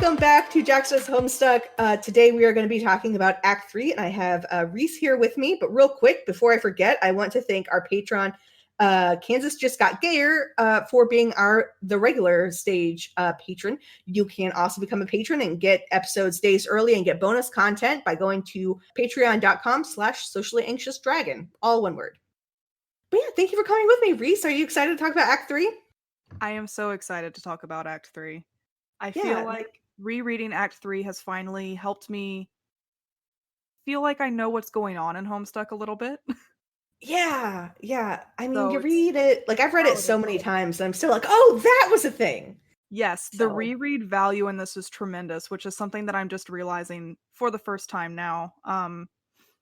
Welcome back to Jax's Homestuck. Today we are going to be talking about Act 3, and I have Rhys here with me. But real quick, before I forget, I want to thank our patron, Kansas Just Got Gayer, for being the regular stage patron. You can also become a patron and get episodes days early and get bonus content by going to patreon.com/sociallyanxiousdragon, all one word. But yeah, thank you for coming with me, Rhys. Are you excited to talk about Act 3? I am so excited to talk about Act 3. I Yeah. feel like rereading Act 3 has finally helped me feel like I know what's going on in Homestuck a little bit. Yeah. I mean, So you it's read it, like I've read it so validating. many times, and I'm still like, oh, that was a thing. Yes, the So, reread value in this is tremendous, which is something that I'm just realizing for the first time now.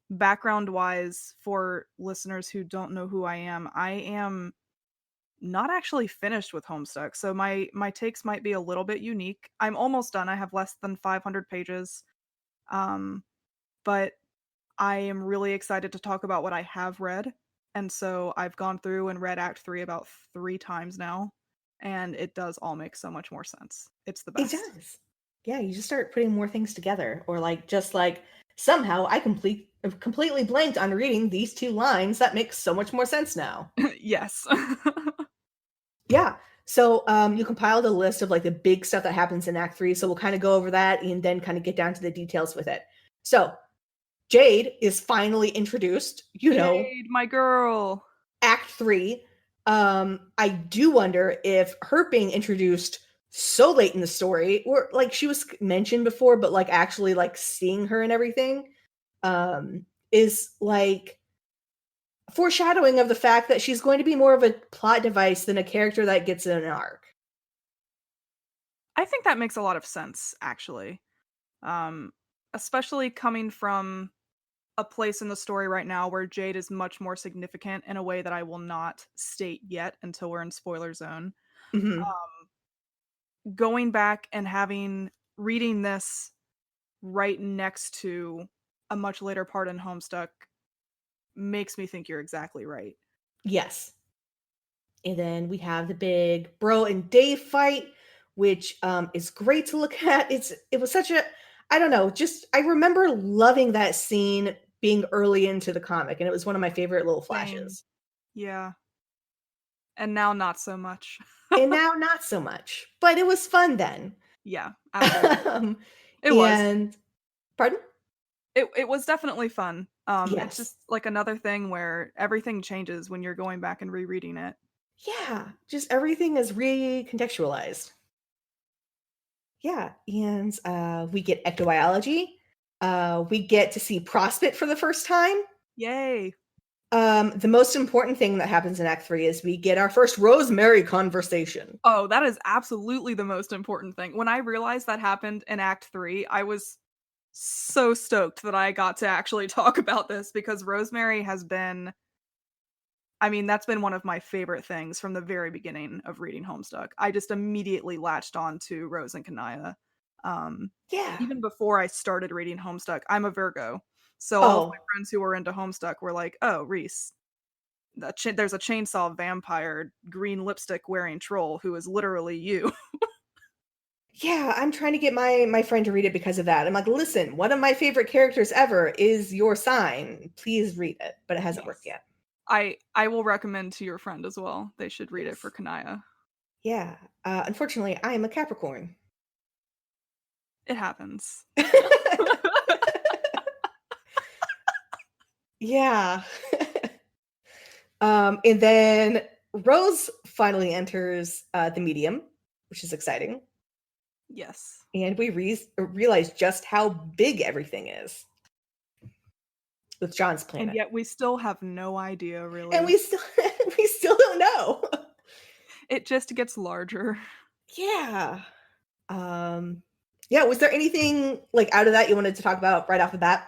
Background-wise, for listeners who don't know who I am not actually finished with Homestuck, so my takes might be a little bit unique. I'm almost done. I have less than 500 pages. But I am really excited to talk about what I have read. And so I've gone through and read Act 3 about 3 times now, and it does all make so much more sense. It's the it best. does. Yeah, you just start putting more things together, or like somehow I completely blanked on reading these 2 lines. That makes so much more sense now. Yes. Yeah. So you compiled a list of like the big stuff that happens in Act 3. So we'll kind of go over that and then kind of get down to the details with it. So Jade is finally introduced, Jade, my girl. Act 3. I do wonder if her being introduced so late in the story, or like she was mentioned before, but like actually like seeing her and everything, is like foreshadowing of the fact that she's going to be more of a plot device than a character that gets an arc. I think that makes a lot of sense, actually. Um, Especially coming from a place in the story right now where Jade is much more significant in a way that I will not state yet until we're in spoiler zone. Mm-hmm. Going back and reading this right next to a much later part in Homestuck makes me think you're exactly right. Yes. And then we have the big Bro and Dave fight, which is great to look at. It was such a, I don't know, just I remember loving that scene being early into the comic, and it was one of my favorite little Same. flashes. Yeah. And now not so much. And now not so much, but it was fun then. Yeah, absolutely. um, It was. and pardon? It was definitely fun. It's Yes. just like another thing where everything changes when you're going back and rereading it. Yeah, just everything is recontextualized. Yeah, and we get ectobiology. We get to see Prospect for the first time. Yay. The most important thing that happens in Act 3 is we get our first Rosemary conversation. Oh, that is absolutely the most important thing. When I realized that happened in Act 3, I was so stoked that I got to actually talk about this because Rosemary has been, I mean, that's been one of my favorite things from the very beginning of reading Homestuck. I just immediately latched on to Rose and Kanaya. Yeah. Even before I started reading Homestuck, I'm a Virgo. So all of my Oh, friends who were into Homestuck were like, oh, Rhys, there's a chainsaw vampire, green lipstick wearing troll who is literally you. yeah, I'm trying to get my friend to read it because of that. I'm like, listen, one of my favorite characters ever is your sign. Please read it, but it hasn't worked Yes. yet. I will recommend to your friend as well. They should read it for Yes. Kanaya. Yeah. Unfortunately, I am a Capricorn. It happens. Yeah. And then Rose finally enters the medium, which is exciting. Yes. And we realize just how big everything is with John's And planet. yet we still have no idea, And really. we still we still don't know. It just gets larger. Yeah. Um yeah, was there anything like out of that you wanted to talk about right off the bat?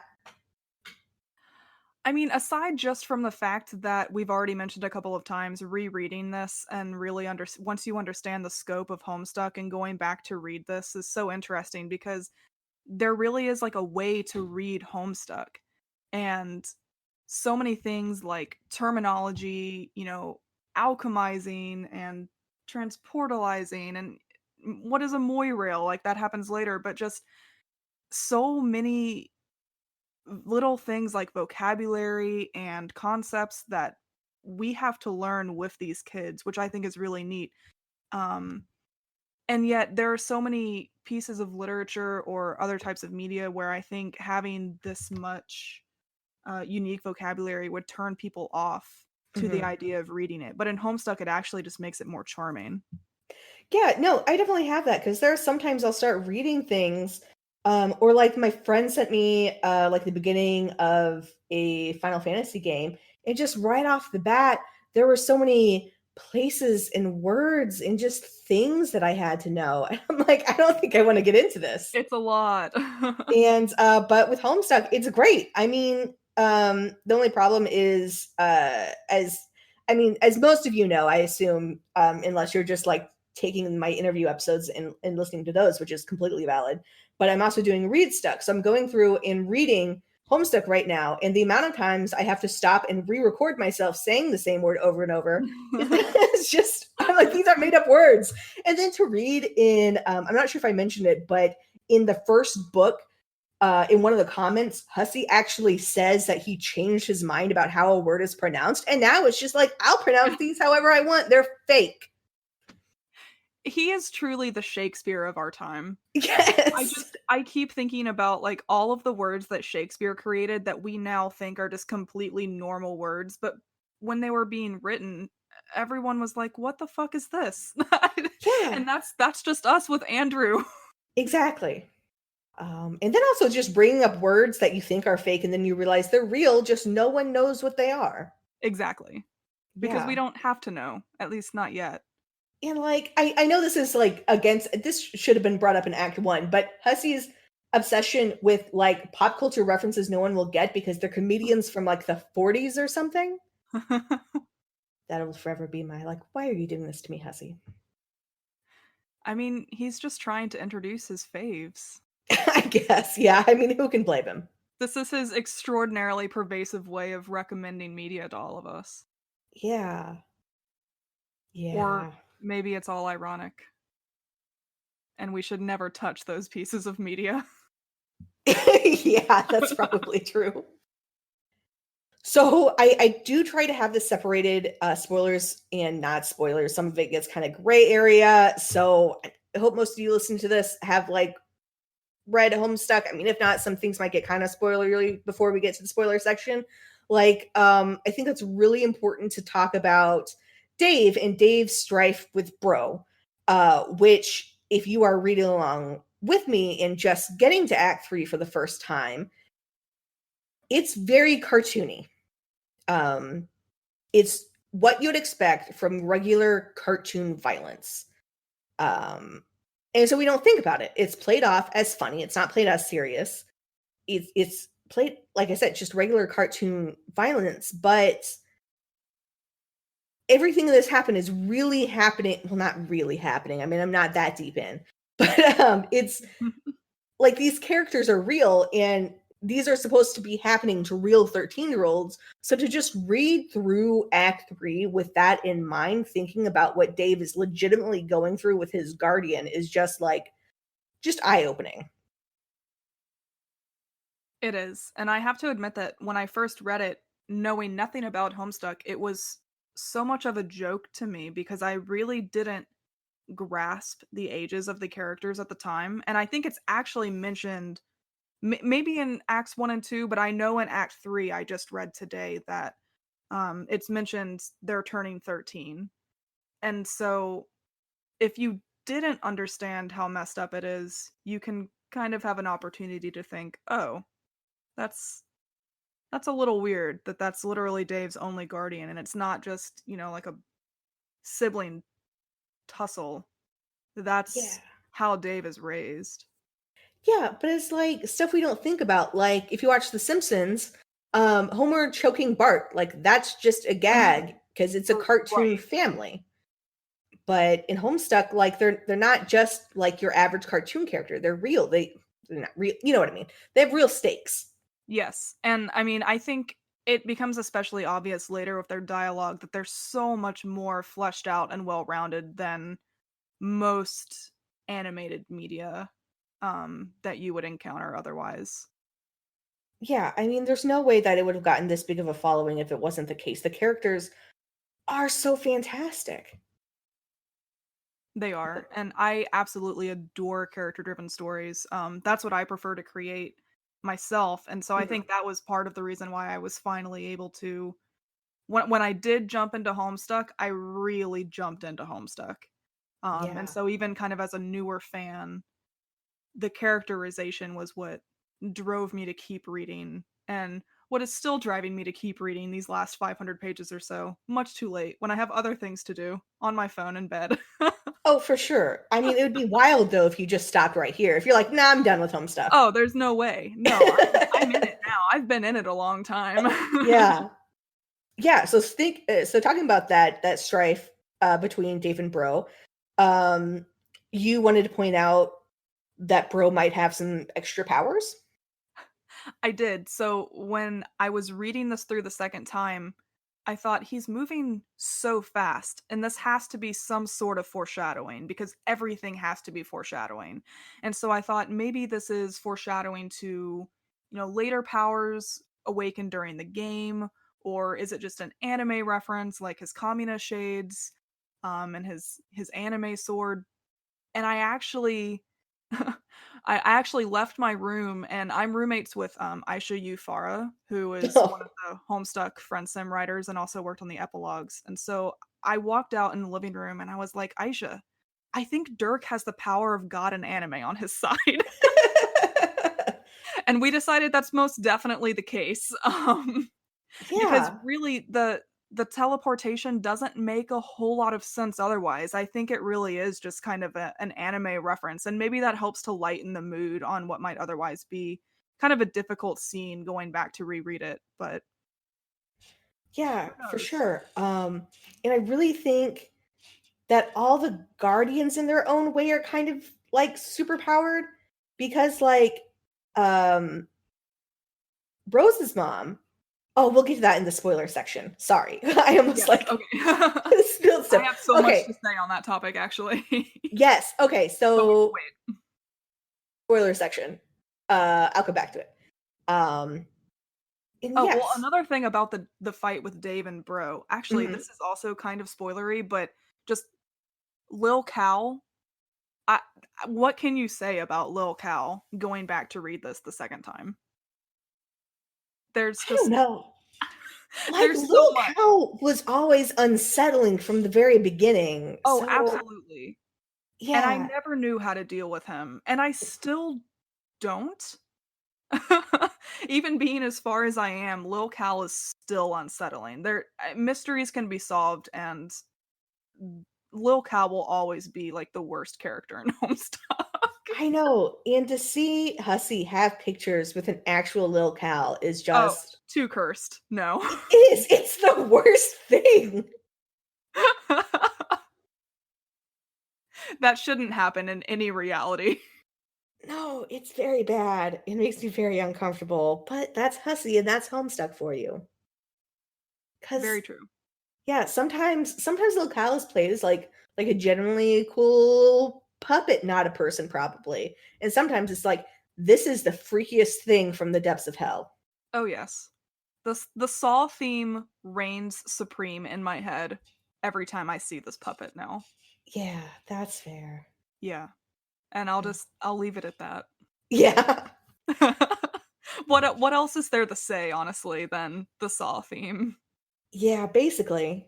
I mean, aside just from the fact that we've already mentioned a couple of times, rereading this and really once you understand the scope of Homestuck and going back to read this is so interesting because there really is like a way to read Homestuck. And so many things like terminology, alchemizing and transportalizing and what is a moirail? Like, that happens later, but just so many little things like vocabulary and concepts that we have to learn with these kids, which I think is really neat. Um, and yet there are so many pieces of literature or other types of media where I think having this much unique vocabulary would turn people off to the Mhm. idea of reading it. But in Homestuck, it actually just makes it more charming. Yeah, no, I definitely have that because there are sometimes I'll start reading things, or like my friend sent me like the beginning of a Final Fantasy game, and just right off the bat, there were so many places and words and just things that I had to know. And I'm like, I don't think I want to get into this. It's a lot. And but with Homestuck, it's great. I mean, the only problem is as most of you know, I assume, unless you're just like taking my interview episodes and listening to those, which is completely valid. But I'm also doing Readstuck. So I'm going through and reading Homestuck right now, and the amount of times I have to stop and re-record myself saying the same word over and over is it's just I'm like, these are made up words. And then to read in I'm not sure if I mentioned it, but in the first book, in one of the comments, Hussey actually says that he changed his mind about how a word is pronounced. And now it's just like, I'll pronounce these however I want. They're fake. He is truly the Shakespeare of our time. Yes. I keep thinking about like all of the words that Shakespeare created that we now think are just completely normal words, but when they were being written, everyone was like, "What the fuck is this?" Yeah, And that's just us with Andrew. exactly. And then also just bringing up words that you think are fake and then you realize they're real, just no one knows what they are. Exactly. Because we Yeah. don't have to know, at least not yet. And like, I know this is like against, this should have been brought up in Act One, but Hussey's obsession with like pop culture references no one will get because they're comedians from like the 40s or something. That'll forever be my like, why are you doing this to me, Hussey? I mean, he's just trying to introduce his faves. I guess. Yeah. I mean, who can blame him? This is his extraordinarily pervasive way of recommending media to all of us. Yeah. Or Yeah. maybe it's all ironic, and we should never touch those pieces of media. Yeah, that's probably true. So I do try to have this separated, spoilers and not spoilers. Some of it gets kind of gray area. So I hope most of you listen to this have like read Homestuck. I mean, if not, some things might get kind of spoilery before we get to the spoiler section. Like, I think it's really important to talk about Dave and Dave's strife with Bro, which, if you are reading along with me and just getting to Act 3 for the first time, it's very cartoony. Um, it's what you'd expect from regular cartoon violence. Um, and so we don't think about it. It's played off as funny. It's not played as serious. It's played, like I said, just regular cartoon violence, but everything that's happened is really happening. Well, not really happening. I mean, I'm not that deep in, but it's like these characters are real and these are supposed to be happening to real 13-year-olds. So to just read through Act 3 with that in mind, thinking about what Dave is legitimately going through with his guardian is just like, just eye-opening. It is. And I have to admit that when I first read it, knowing nothing about Homestuck, it was so much of a joke to me because I really didn't grasp the ages of the characters at the time. And I think it's actually mentioned maybe in Acts 1 and 2, but I know in Act 3 I just read today that it's mentioned they're turning 13. And so if you didn't understand how messed up it is, you can kind of have an opportunity to think, "Oh, that's that's a little weird that that's literally Dave's only guardian and it's not just, like a sibling tussle. Yeah. That's how Dave is raised." Yeah, but it's like stuff we don't think about. Like if you watch The Simpsons, Homer choking Bart, like that's just a gag because it's a cartoon Right. family. But in Homestuck, like they're not just like your average cartoon character. They're real. They're not real. You know what I mean? They have real stakes. Yes. And I mean, I think it becomes especially obvious later with their dialogue that they're so much more fleshed out and well-rounded than most animated media that you would encounter otherwise. Yeah, I mean, there's no way that it would have gotten this big of a following if it wasn't the case. The characters are so fantastic. They are, and I absolutely adore character-driven stories. That's what I prefer to create myself, and so I Mhm. think that was part of the reason why I was finally able to when I did jump into Homestuck, I really jumped into Homestuck. And Yeah. so even kind of as a newer fan, the characterization was what drove me to keep reading, and what is still driving me to keep reading these last 500 pages or so, much too late, when I have other things to do on my phone in bed. Oh, for sure. I mean, it would be wild though if you just stopped right here. If you're like, "Nah, I'm done with Homestuck." Oh, there's no way. No, I'm in it now. I've been in it a long time. Yeah. Yeah, so so talking about that strife, between Dave and Bro, um, you wanted to point out that Bro might have some extra powers? I did. So when I was reading this through the second time, I thought he's moving so fast, and this has to be some sort of foreshadowing because everything has to be foreshadowing. And so I thought maybe this is foreshadowing to, later powers awakened during the game, or is it just an anime reference like his Kamina shades, and his anime sword? And I actually left my room, and I'm roommates with Aisha Yu who is one of the Homestuck friend sim writers and also worked on the epilogues. And so I walked out in the living room and I was like, Aisha, I think Dirk has the power of God and anime on his side. And we decided that's most definitely the case. Because Yeah. really the teleportation doesn't make a whole lot of sense otherwise. I think it really is just kind of an anime reference, and maybe that helps to lighten the mood on what might otherwise be kind of a difficult scene going back to reread it, but Yeah, who for knows? sure. And I really think that all the guardians in their own way are kind of like super powered because um Rose's mom. Oh, we'll get to that in the spoiler section. Sorry. I almost Yes, like okay. spilled I stuff. have so much Okay. to say on that topic actually. Yes. Okay. But we can So wait. spoiler section. I'll come back to it. Um and Oh, well, yes. another thing about the fight with Dave and Bro, actually, Mhm. this is also kind of spoilery, but just Lil Cal, I what can you say about Lil Cal going back to read this the second time? There's I don't just know. Like there's so Lil much. Cow was always unsettling from the very beginning. Oh, So absolutely. And I yeah. never knew how to deal with him, and I still don't. Even being as far as I am, Lil Cal is still unsettling. Mysteries can be solved, and Lil Cal will always be like the worst character in Homestuck. I know. And to see Hussey have pictures with an actual Lil Cal is Oh, just too cursed. No. it is. It's the worst thing. That shouldn't happen in any reality. No, it's very bad. It makes me very uncomfortable. But that's Hussey and that's Homestuck for you. Cause Very true. yeah, sometimes Lil Cal is played as like a genuinely cool puppet, not a person, probably. And sometimes it's like, this is the freakiest thing from the depths of hell. Oh, yes. The Saw theme reigns supreme in my head every time I see this puppet now. Yeah, that's fair. Yeah. And Oh. I'll leave it at that. Yeah. What else is there to say, honestly, than the Saw theme? Yeah, basically.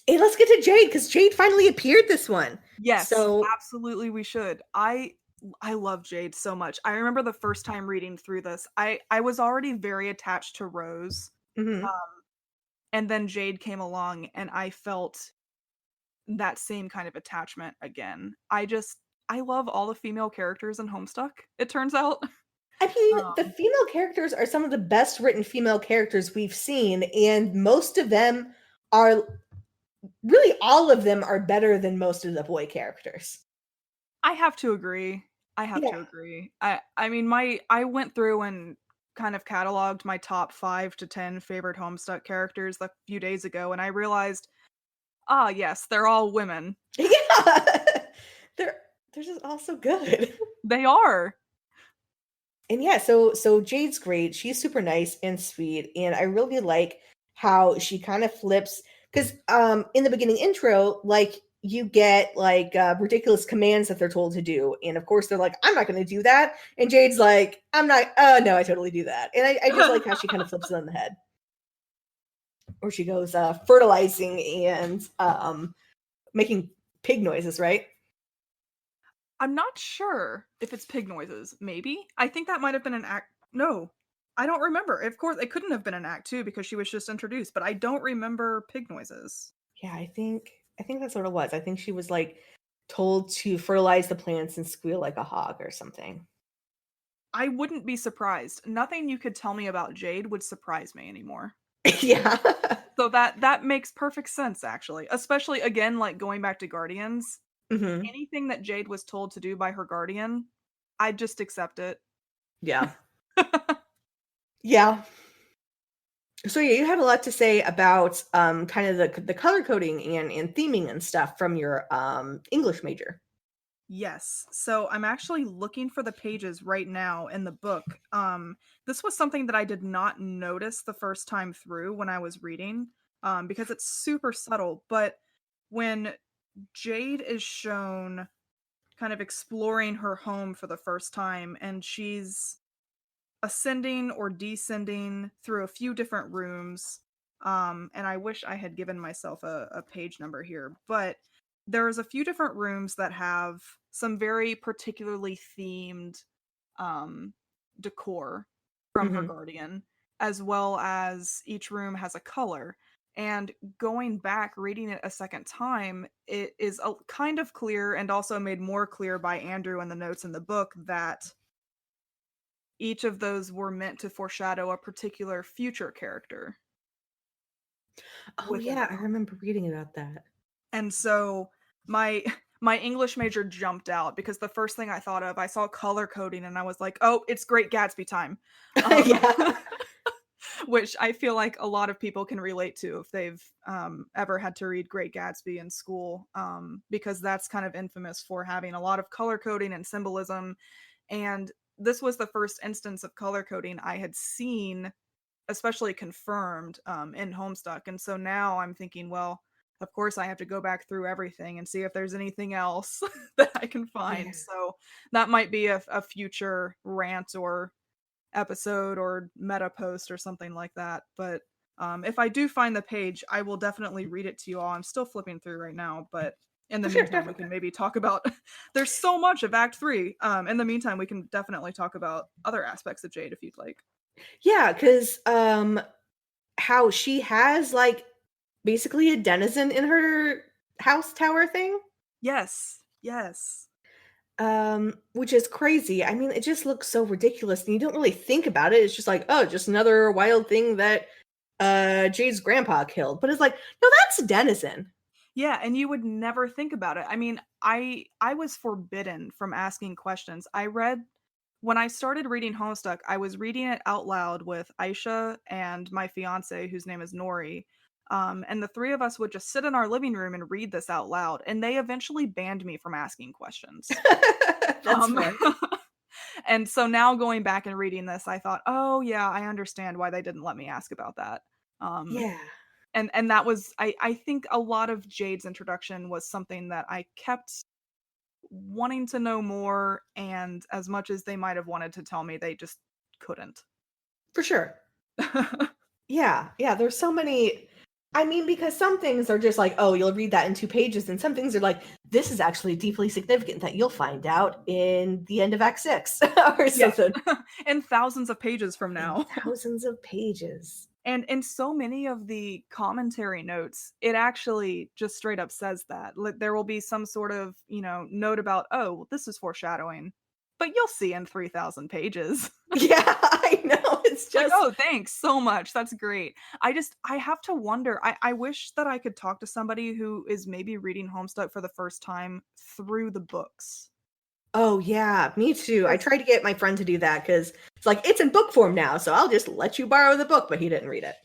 Hey, let's get to Jade because Jade finally appeared this one. Yes, So, absolutely we should. I love Jade so much. I remember the first time reading through this, I was already very attached to Rose. mhm. Um, and then Jade came along and I felt that same kind of attachment again. I love all the female characters in Homestuck, it turns out. I mean, the Um, female characters are some of the best written female characters we've seen, and most of them are really all of them are better than most of the boy characters. I have to agree. I have Yeah. to agree. I mean I went through and kind of cataloged my top 5 to 10 favorite Homestuck characters a few days ago and I realized, ah yes, they're all women. Yeah. They're they're just all so good. They are. And yeah, so Jade's great. She's super nice and sweet, and I really like how she kind of flips because in the beginning intro, like you get like ridiculous commands that they're told to do, and of course they're like, I'm not going to do that, and Jade's like, I'm not. No, I totally do that, and I just like how she kind of flips it on the head, or she goes fertilizing and making pig noises, right? I'm not sure if it's pig noises. Maybe. I think that might have been an act. No, I don't remember. Of course, it couldn't have been an act 2 because she was just introduced, but I don't remember pig noises. Yeah, I think that's what it was. I think she was like told to fertilize the plants and squeal like a hog or something. I wouldn't be surprised. Nothing you could tell me about Jade would surprise me anymore. Yeah. So that makes perfect sense, actually. Especially again, like going back to Guardians. Hmm. Anything that Jade was told to do by her guardian, I'd just accept it. Yeah. Yeah. So yeah, you had a lot to say about kind of the color coding and theming and stuff from your English major. Yes. So I'm actually looking for the pages right now in the book. This was something that I did not notice the first time through when I was reading, because it's super subtle. But when Jade is shown kind of exploring her home for the first time, and she's ascending or descending through a few different rooms. And I wish I had given myself a page number here, but there's a few different rooms that have some very particularly themed um, decor from her Hmm. guardian, as well as each room has a color. And going back, reading it a second time, it is a kind of clear and also made more clear by Andrew in the notes in the book that each of those were meant to foreshadow a particular future character Oh within yeah, the I book. remember reading about that. And so my my English major jumped out because the first thing I thought of, I saw color coding and I was like, "Oh, it's Great Gatsby time." Um, Yeah, which I feel like a lot of people can relate to if they've ever had to read Great Gatsby in school, because that's kind of infamous for having a lot of color coding and symbolism. And this was the first instance of color coding I had seen, especially confirmed in Homestuck. And so now I'm thinking, well, of course I have to go back through everything and see if there's anything else that I can yeah, find. So that might be a future rant or episode or meta post or something like that. But if I do find the page, I will definitely read it to you all. I'm still flipping through right now, but in the for sure, meantime, we definitely. can maybe talk about. There's so much of Act 3. In the meantime, we can definitely talk about other aspects of Jade if you'd like. Yeah, because how she has like basically a denizen in her house tower thing. Yes, yes. Which is crazy. I mean, it just looks so ridiculous, and you don't really think about it. It's just like, oh, just another wild thing that Jade's grandpa killed. But it's like, no, that's a denizen. Yeah, and you would never think about it. I mean, I was forbidden from asking questions. I read when I started reading Homestuck, I was reading it out loud with Aisha and my fiance, whose name is Nori. And the three of us would just sit in our living room and read this out loud. And they eventually banned me from asking questions. That's Um, fair. and so now going back and reading this, I thought, oh yeah, I understand why they didn't let me ask about that. Um, Yeah, and that was I think a lot of Jade's introduction was something that I kept wanting to know more, and as much as they might have wanted to tell me, they just couldn't. for sure. Yeah, yeah. There's so many. I mean, because some things are just like, oh, you'll read that in 2 pages, and some things are like, this is actually deeply significant that you'll find out in the end of Act 6 or Yeah. something. And thousands of pages from In now. thousands of pages. And in so many of the commentary notes, it actually just straight up says that. There will be some sort of, note about, oh, well, this is foreshadowing. But you'll see in 3,000 pages. Yeah, I know. It's Like, just oh, thanks so much. That's great. I have to wonder. I wish that I could talk to somebody who is maybe reading Homestuck for the first time through the books. oh yeah, me too. I 'Cause tried to get my friend to do that because it's like it's in book form now, so I'll just let you borrow the book, but he didn't read it.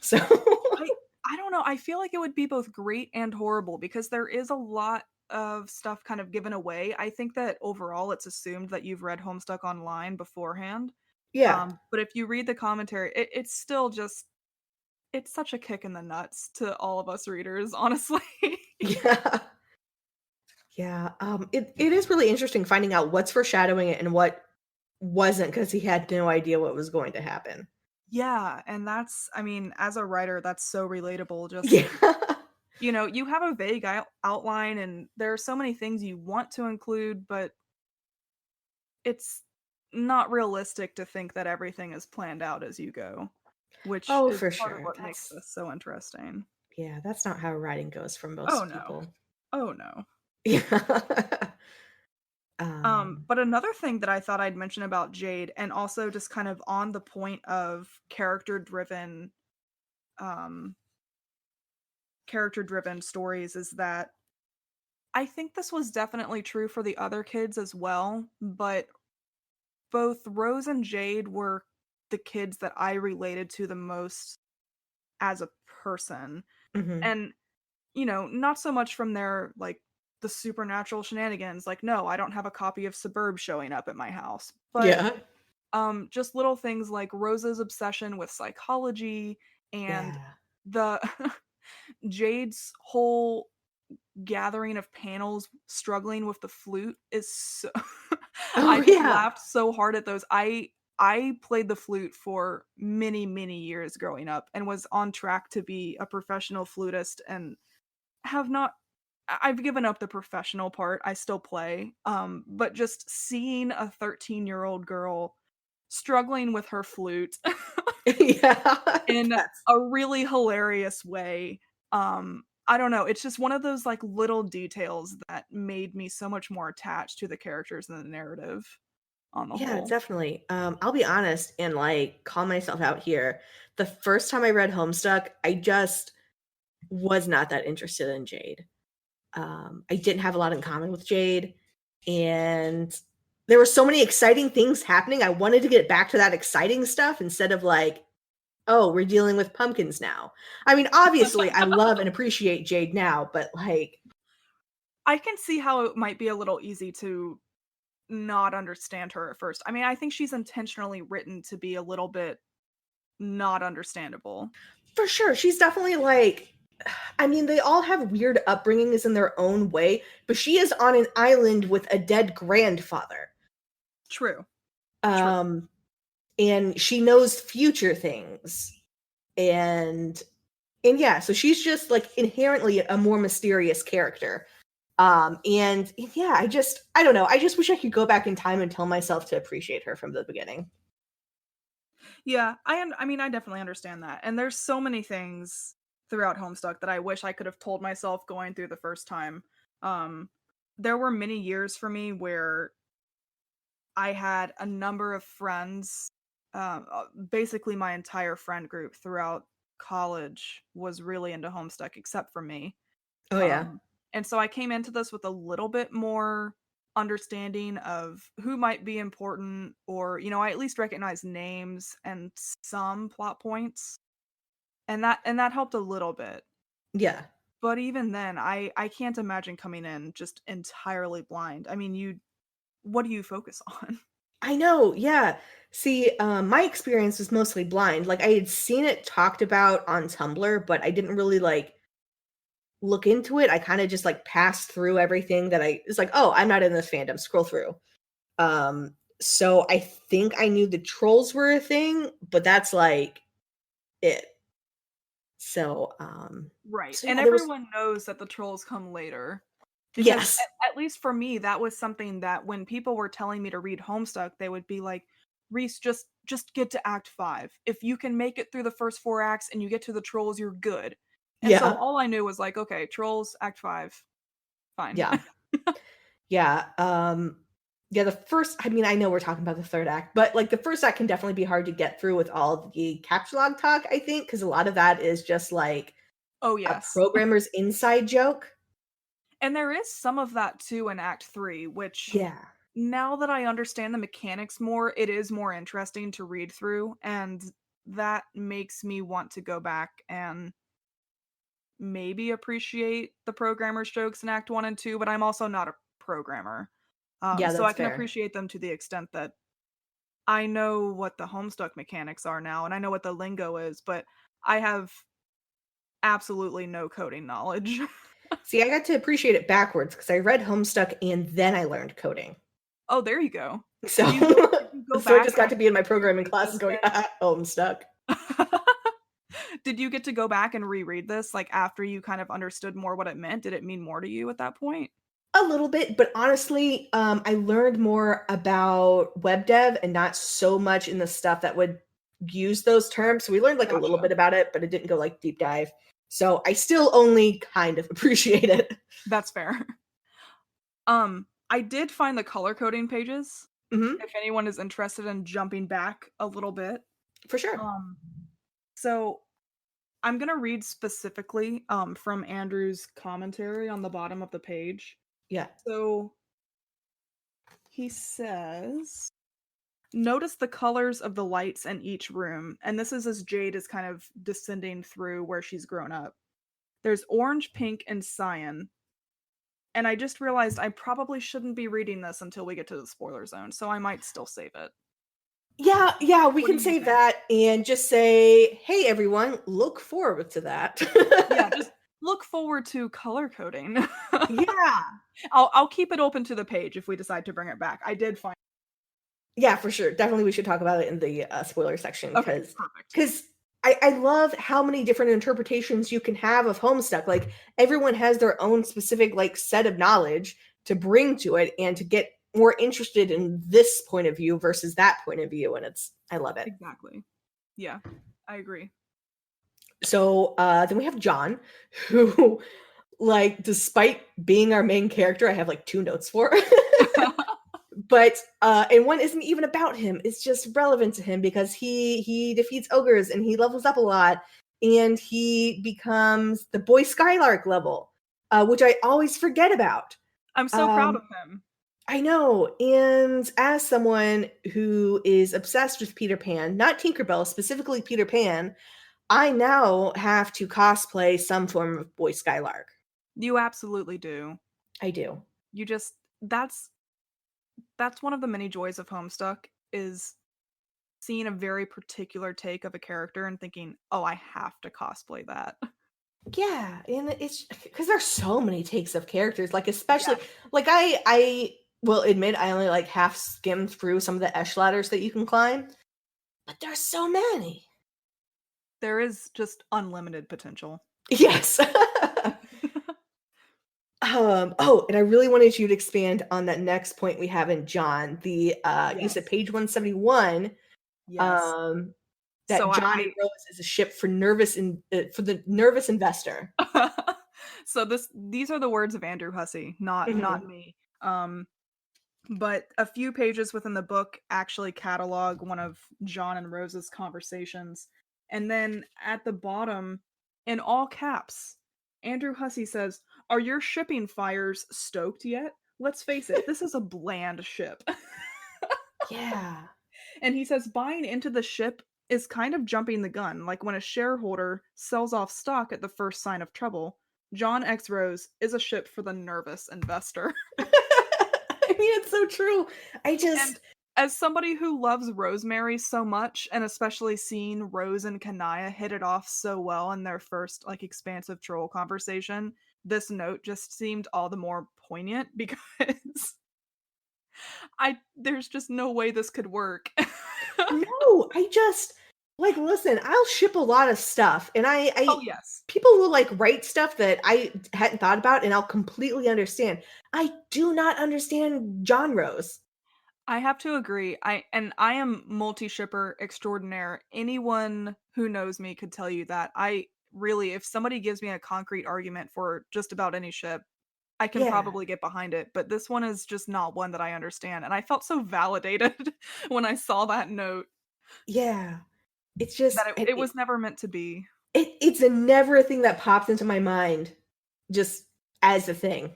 So I I don't know. I feel like it would be both great and horrible because there is a lot. of stuff kind of given away. I think that overall it's assumed that you've read Homestuck online beforehand. Yeah. But if you read the commentary, it's still just it's such a kick in the nuts to all of us readers, honestly. Yeah. Yeah. It is really interesting finding out what's foreshadowing it and what wasn't because he had no idea what was going to happen. Yeah, and that's I mean, as a writer, that's so relatable. Just, Yeah. you have a vague outline and there are so many things you want to include, but it's not realistic to think that everything is planned out as you go, which Oh, is for part of sure. what makes this so interesting. Yeah, that's not how writing goes for Oh, most no. people. Oh, no. Yeah. Um, But another thing that I thought I'd mention about Jade, and also just kind of on the point of um, character-driven stories is that I think this was definitely true for the other kids as well, but both Rose and Jade were the kids that I related to the most as a person. mhm. And, not so much from their like the supernatural shenanigans, like no, I don't have a copy of Suburb showing up at my house. But Yeah. just little things like Rose's obsession with psychology and Yeah. the Jade's whole gathering of panels struggling with the flute is so I Oh, just yeah. laughed so hard at those. I played the flute for many, many years growing up and was on track to be a professional flutist and have not I've given up the professional part. I still play. But just seeing a 13-year-old girl struggling with her flute Yeah. in That's a really hilarious way. I don't know, it's just one of those, like, little details that made me so much more attached to the characters and the narrative on the yeah, whole. definitely. I'll be honest and, like, call myself out here. The first time I read Homestuck, I just was not that interested in Jade. I didn't have a lot in common with Jade, and there were so many exciting things happening. I wanted to get back to that exciting stuff instead of like, oh, we're dealing with pumpkins now. I mean, obviously, I love and appreciate Jade now, but like, I can see how it might be a little easy to not understand her at first. I mean, I think she's intentionally written to be a little bit not understandable. for sure, she's definitely like, I mean, they all have weird upbringings in their own way, but she is on an island with a dead grandfather. True. True. Um, and she knows future things. And yeah, so she's just like inherently a more mysterious character. And yeah, I don't know. I just wish I could go back in time and tell myself to appreciate her from the beginning. Yeah, I mean, I definitely understand that. And there's so many things throughout Homestuck that I wish I could have told myself going through the first time. Um, there were many years for me where I had a number of friends, basically my entire friend group throughout college was really into Homestuck except for me. Oh yeah. And so I came into this with a little bit more understanding of who might be important, or, I at least recognize names and some plot points. And that helped a little bit. Yeah. But even then, I can't imagine coming in just entirely blind. I mean, what do you focus on? I know. Yeah. See, my experience was mostly blind. Like I had seen it talked about on Tumblr, but I didn't really like look into it. I kind of just like passed through everything that I it's like, oh, I'm not in this fandom. Scroll through. So I think I knew the trolls were a thing, but that's like it. So, Right, so and yeah, there was everyone knows that the trolls come later. Because yes. at least for me, that was something that when people were telling me to read Homestuck, they would be like, "Reese, just get to Act 5. If you can make it through the first 4 acts and you get to the trolls, you're good." And so Yeah. all I knew was like, "Okay, trolls, Act 5, fine." Yeah. Yeah. Yeah, the first I mean, I know we're talking about the third act, but like the first act can definitely be hard to get through with all the capture log talk, I think, because a lot of that is just like Oh, a yes. programmer's inside joke. And there is some of that too in Act 3, which Yeah. now that I understand the mechanics more, it is more interesting to read through, and that makes me want to go back and maybe appreciate the programmer's jokes in Act 1 and 2, but I'm also not a programmer. Yeah, So I that's can fair. appreciate them to the extent that I know what the Homestuck mechanics are now, and I know what the lingo is, but I have absolutely no coding knowledge. See, I got to appreciate it backwards because I read Homestuck and then I learned coding. Oh, there you go. So, Did you go so I back just and got to be in actually my programming reread classes this going, then? Homestuck. Did you get to go back and reread this, like, after you kind of understood more what it meant? Did it mean more to you at that point? A little bit, but honestly, I learned more about web dev and not so much in the stuff that would use those terms. So we learned like a little Gotcha. bit about it, but it didn't go like deep dive. So I still only kind of appreciate it. That's fair. I did find the color coding pages, Hmm. if anyone is interested in jumping back a little bit. For sure. Um, so I'm gonna read specifically, from Andrew's commentary on the bottom of the page. Yeah. So he says, "Notice the colors of the lights in each room," and this is as Jade is kind of descending through where she's grown up. "There's orange, pink, and cyan." And I just realized I probably shouldn't be reading this until we get to the spoiler zone, so I might still save it. Yeah, we What do can you say think? that and just say, hey, everyone, look forward to that. Yeah, just look forward to color coding. Yeah. I'll keep it open to the page if we decide to bring it back. I did find. Yeah, for sure. Definitely we should talk about it in the spoiler section Okay, because perfect. because I love how many different interpretations you can have of Homestuck. Like everyone has their own specific like set of knowledge to bring to it and to get more interested in this point of view versus that point of view. And it's I love it. Exactly. Yeah, I agree. So then we have John, who like despite being our main character, I have like two notes for. But and one isn't even about him, it's just relevant to him because he defeats ogres and he levels up a lot and he becomes the boy skylark level, which I always forget about. I'm so proud of um him. I know, and as someone who is obsessed with Peter Pan, not Tinkerbell, specifically Peter Pan, I now have to cosplay some form of boy skylark. You absolutely do. I do. You just that's one of the many joys of Homestuck is seeing a very particular take of a character and thinking, "Oh, I have to cosplay that." Yeah, and it's because there's so many takes of characters, like especially Yes. like I will admit I only like half skimmed through some of the esh ladders that you can climb, but there's so many. There is just unlimited potential. Yes. Oh, and I really wanted you to expand on that next point we have in John. The you said Yes. page 171, Yes. um that So Johnny Rose is a ship for for the nervous investor. so these are the words of Andrew Hussey, not Mhm. me. But a few pages within the book actually catalog one of John and Rose's conversations. And then at the bottom, in all caps, Andrew Hussey says, "Are your shipping fires stoked yet? Let's face it, this is a bland ship." Yeah. And he says buying into the ship is kind of jumping the gun, like when a shareholder sells off stock at the first sign of trouble. John X Rose is a ship for the nervous investor. I mean, it's so true. I And just as somebody who loves Rosemary so much, and especially seeing Rose and Kanaya hit it off so well in their first like expansive troll conversation, this note just seemed all the more poignant because I there's just no way this could work. no, I just like listen, I'll ship a lot of stuff and Oh I yes. people will like write stuff that I hadn't thought about and I'll completely understand. I do not understand John Rose. I have to agree. I am multi-shipper extraordinaire. Anyone who knows me could tell you that. I really if somebody gives me a concrete argument for just about any ship, I can Yeah. probably get behind it, but this one is just not one that I understand, and I felt so validated when I saw that note Yeah. It's that just it was never meant to be. it's a never a thing that pops into my mind just as a thing.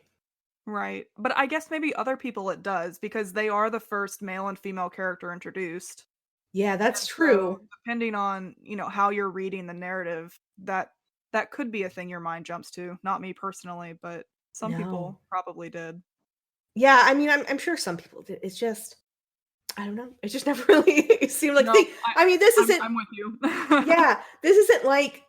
Right. But I guess maybe other people it does because they are the first male and female character introduced. Yeah, And that's so true. depending on, how you're reading the narrative, that That could be a thing your mind jumps to. Not me personally, but some No. people probably did. Yeah, I mean, I'm sure some people did. It's just, I don't know. It just never really seemed like a No, thing. I mean, this isn't, I'm with you. yeah, this isn't like,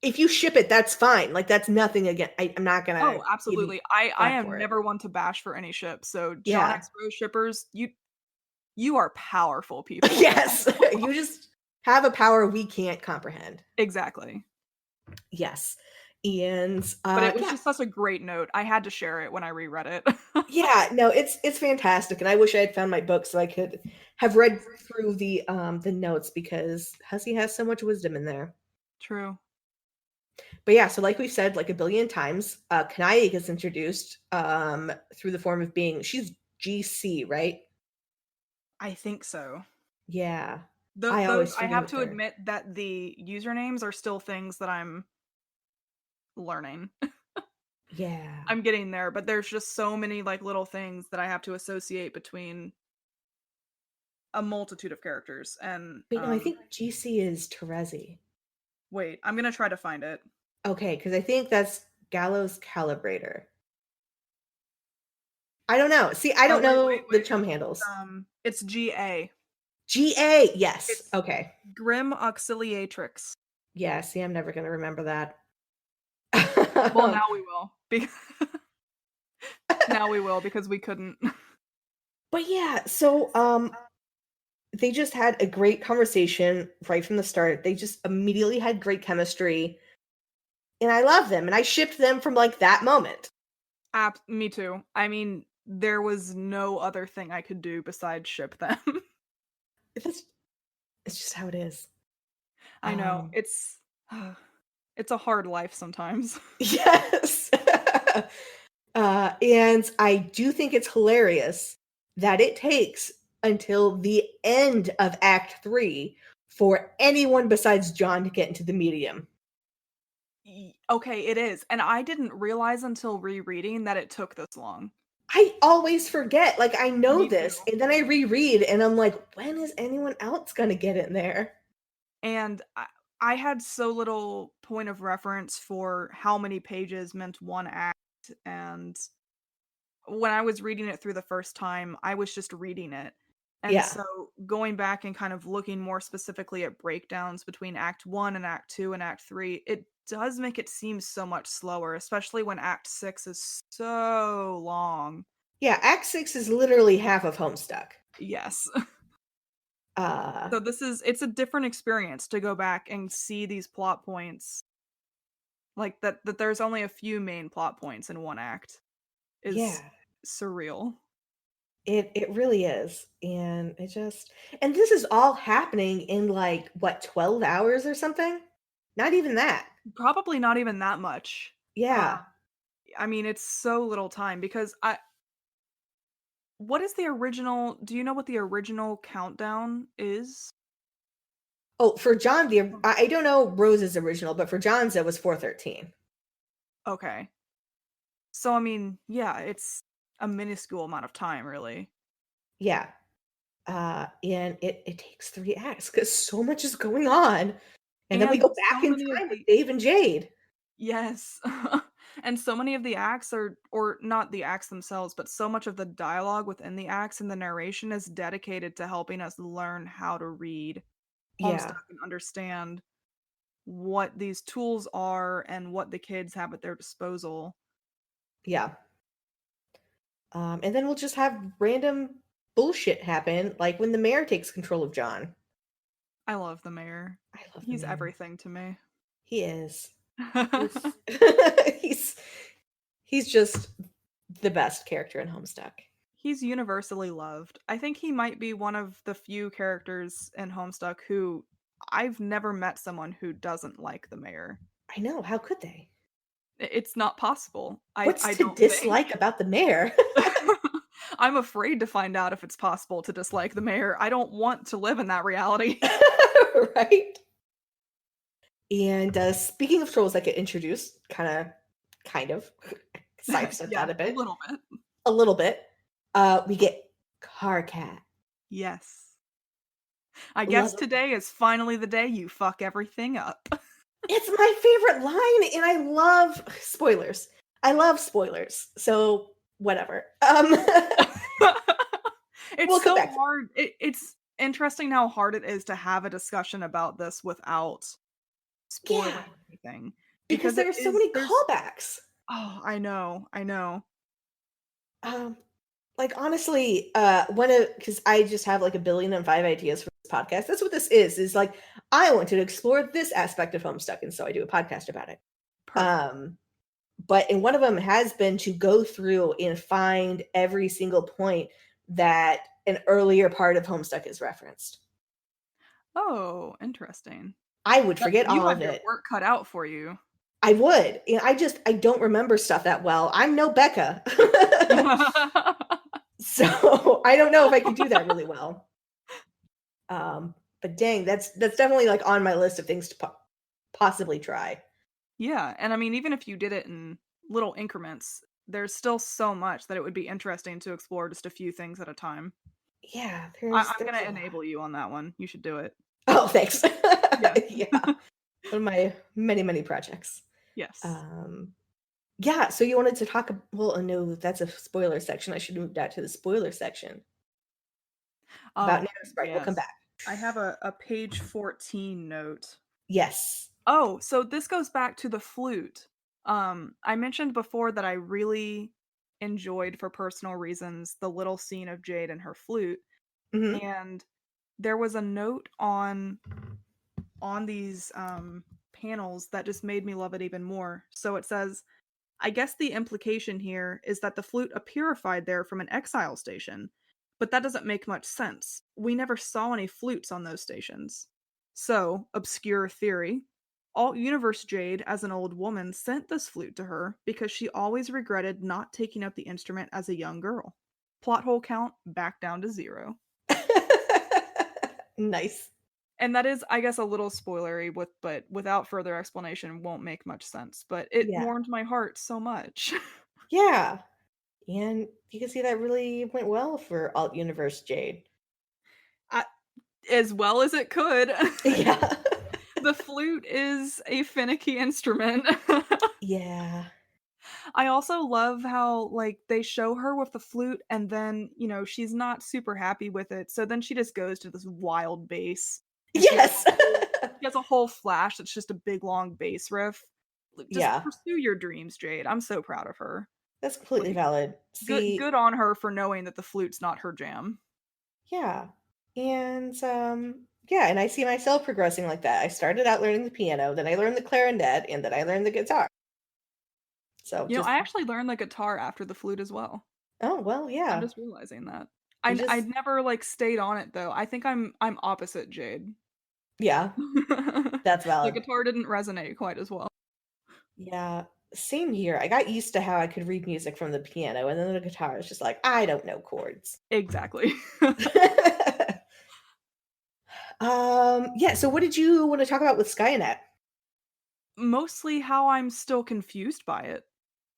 if you ship it, that's fine. Like, that's nothing again. I'm not gonna Oh, give you absolutely. I crap am for it. never one to bash for any ship. So John Yeah. X Rose shippers, you are powerful people. Yes. You just have a power we can't comprehend. Exactly. Yes. And But it was yeah. just such a great note. I had to share it when I reread it. Yeah, no, it's fantastic. And I wish I had found my book so I could have read through the notes because Hussey has so much wisdom in there. True. But yeah, so like we've said like a billion times, Kanai gets introduced through the form of being she's GC, right? I think so. Yeah. I Those always I forget have with to her. admit that the usernames are still things that I'm learning. Yeah. I'm getting there, but there's just so many like little things that I have to associate between a multitude of characters. And Wait, no, I think GC is Terezi. wait, I'm gonna try to find it. Okay, because I think that's Gallows Calibrator. I don't know. See, I Oh don't know the wait. chum handles. It's GA. GA, yes. It's Okay. Grim Auxiliatrix. Yeah, see, I'm never going to remember that. Well, now we will. Now we will because we couldn't. But yeah, so they just had a great conversation right from the start. They just immediately had great chemistry. And I love them and I shipped them from like that moment. Me too. I mean, there was no other thing I could do besides ship them. It's it's just how it is. I know. Um It's a hard life sometimes. yes. And I do think it's hilarious that it takes until the end of Act 3 for anyone besides John to get into the medium. Okay, it is. And I didn't realize until rereading that it took this long. I always forget. Like, I know Me too. this, and then I reread, and I'm like, when is anyone else going to get in there? And I had so little point of reference for how many pages meant one act. And when I was reading it through the first time, I was just reading it. And Yeah. so going back and kind of looking more specifically at breakdowns between Act 1 and Act 2 and Act 3, it does make it seem so much slower, especially when Act 6 is so long. Yeah, Act 6 is literally half of Homestuck. Yes. Uh, So it's a different experience to go back and see these plot points. Like that there's only a few main plot points in one act is yeah, surreal. it really is. And this is all happening in like what, 12 hours or something? Not even that. Probably not even that much. Yeah. I mean, it's so little time because I what is the original do you know what the original countdown is? Oh, for John, I don't know Rose's original, but for John's it was 413. Okay. So I mean, yeah, it's a minuscule amount of time, really. Yeah. And it takes 3 acts because so much is going on. And then we And go back so in many of time with the Dave and Jade. yes. And so many of the acts are or not the acts themselves, but so much of the dialogue within the acts and the narration is dedicated to helping us learn how to read Yeah. Homestuck and understand what these tools are and what the kids have at their disposal. Yeah. And then we'll just have random bullshit happen, like when the mayor takes control of John. I love the mayor. I love the He's mayor. everything to me. He is. He's he's he's just the best character in Homestuck. He's universally loved. I think he might be one of the few characters in Homestuck who I've never met someone who doesn't like the mayor. I know. How could they? It's not possible. What's I to don't think. dislike about the mayor? I'm afraid to find out if it's possible to dislike the mayor. I don't want to live in that reality. Right? And speaking of trolls that get introduced, kind of, sidestep Yeah, that a a bit, little bit. a little bit. We get Car Cat. Yes. I guess Love. today is finally the day you fuck everything up. It's my favorite line, and I love spoilers. I love spoilers. So whatever. It's We'll come so back. hard. It's interesting how hard it is to have a discussion about this without Yeah, spoiling anything because because there are so many there's callbacks. oh, I know. Um, like honestly, one of because I just have like 1,000,000,005 ideas for this podcast. That's what this is like I want to explore this aspect of Homestuck, and so I do a podcast about it. Perfect. Um, and one of them has been to go through and find every single point that an earlier part of Homestuck is referenced. Oh, interesting. I would That forget you all have of your it. work cut out for you. I would. And I don't remember stuff that well. I'm no Becca. So I don't know if I could do that really well. But dang, that's definitely like on my list of things to possibly try. Yeah, and I mean, even if you did it in little increments, there's still so much that it would be interesting to explore just a few things at a time. Yeah, I'm there's gonna a lot. enable you on that one. You should do it. Oh, thanks. Yeah. Yeah. One of my many projects. Yes. Um, yeah, so you wanted to talk well, no, that's a spoiler section. I should move that to the spoiler section about Oh, Nanosprite. We'll come yes. back. I have a page 14 note. Yes. Oh, so this goes back to the flute. I mentioned before that I really enjoyed, for personal reasons, the little scene of Jade and her flute, Mhm. and there was a note on these panels that just made me love it even more. So it says, I guess the implication here is that the flute appearified there from an exile station, but that doesn't make much sense. We never saw any flutes on those stations. So, obscure theory, Alt Universe Jade, as an old woman, sent this flute to her because she always regretted not taking up the instrument as a young girl. Plot hole count back down to 0. Nice. And that is, I guess, a little spoilery but without further explanation won't make much sense. But it Yeah. warmed my heart so much. Yeah. And you can see that really went well for Alt Universe Jade. I, as well as it could. Yeah. The flute is a finicky instrument. Yeah. I also love how, like, they show her with the flute and then, she's not super happy with it. So then she just goes to this wild bass and Yes. she has a whole flash that's just a big long bass riff. Like, just Yeah. pursue your dreams, Jade. I'm so proud of her. That's completely Like, valid. See, good on her for knowing that the flute's not her jam. yeah. And yeah, and I see myself progressing like that. I started out learning the piano, then I learned the clarinet, and then I learned the guitar. So just I actually learned the guitar after the flute as well. oh, well, I'm yeah. just realizing that. You I just never like stayed on it though. I think I'm opposite Jade. yeah, that's The valid. guitar didn't resonate quite as well. Yeah, same here. I got used to how I could read music from the piano, and then the guitar is just like, I don't know chords. Exactly. Yeah, so what did you want to talk about with Skynet? Mostly how I'm still confused by it.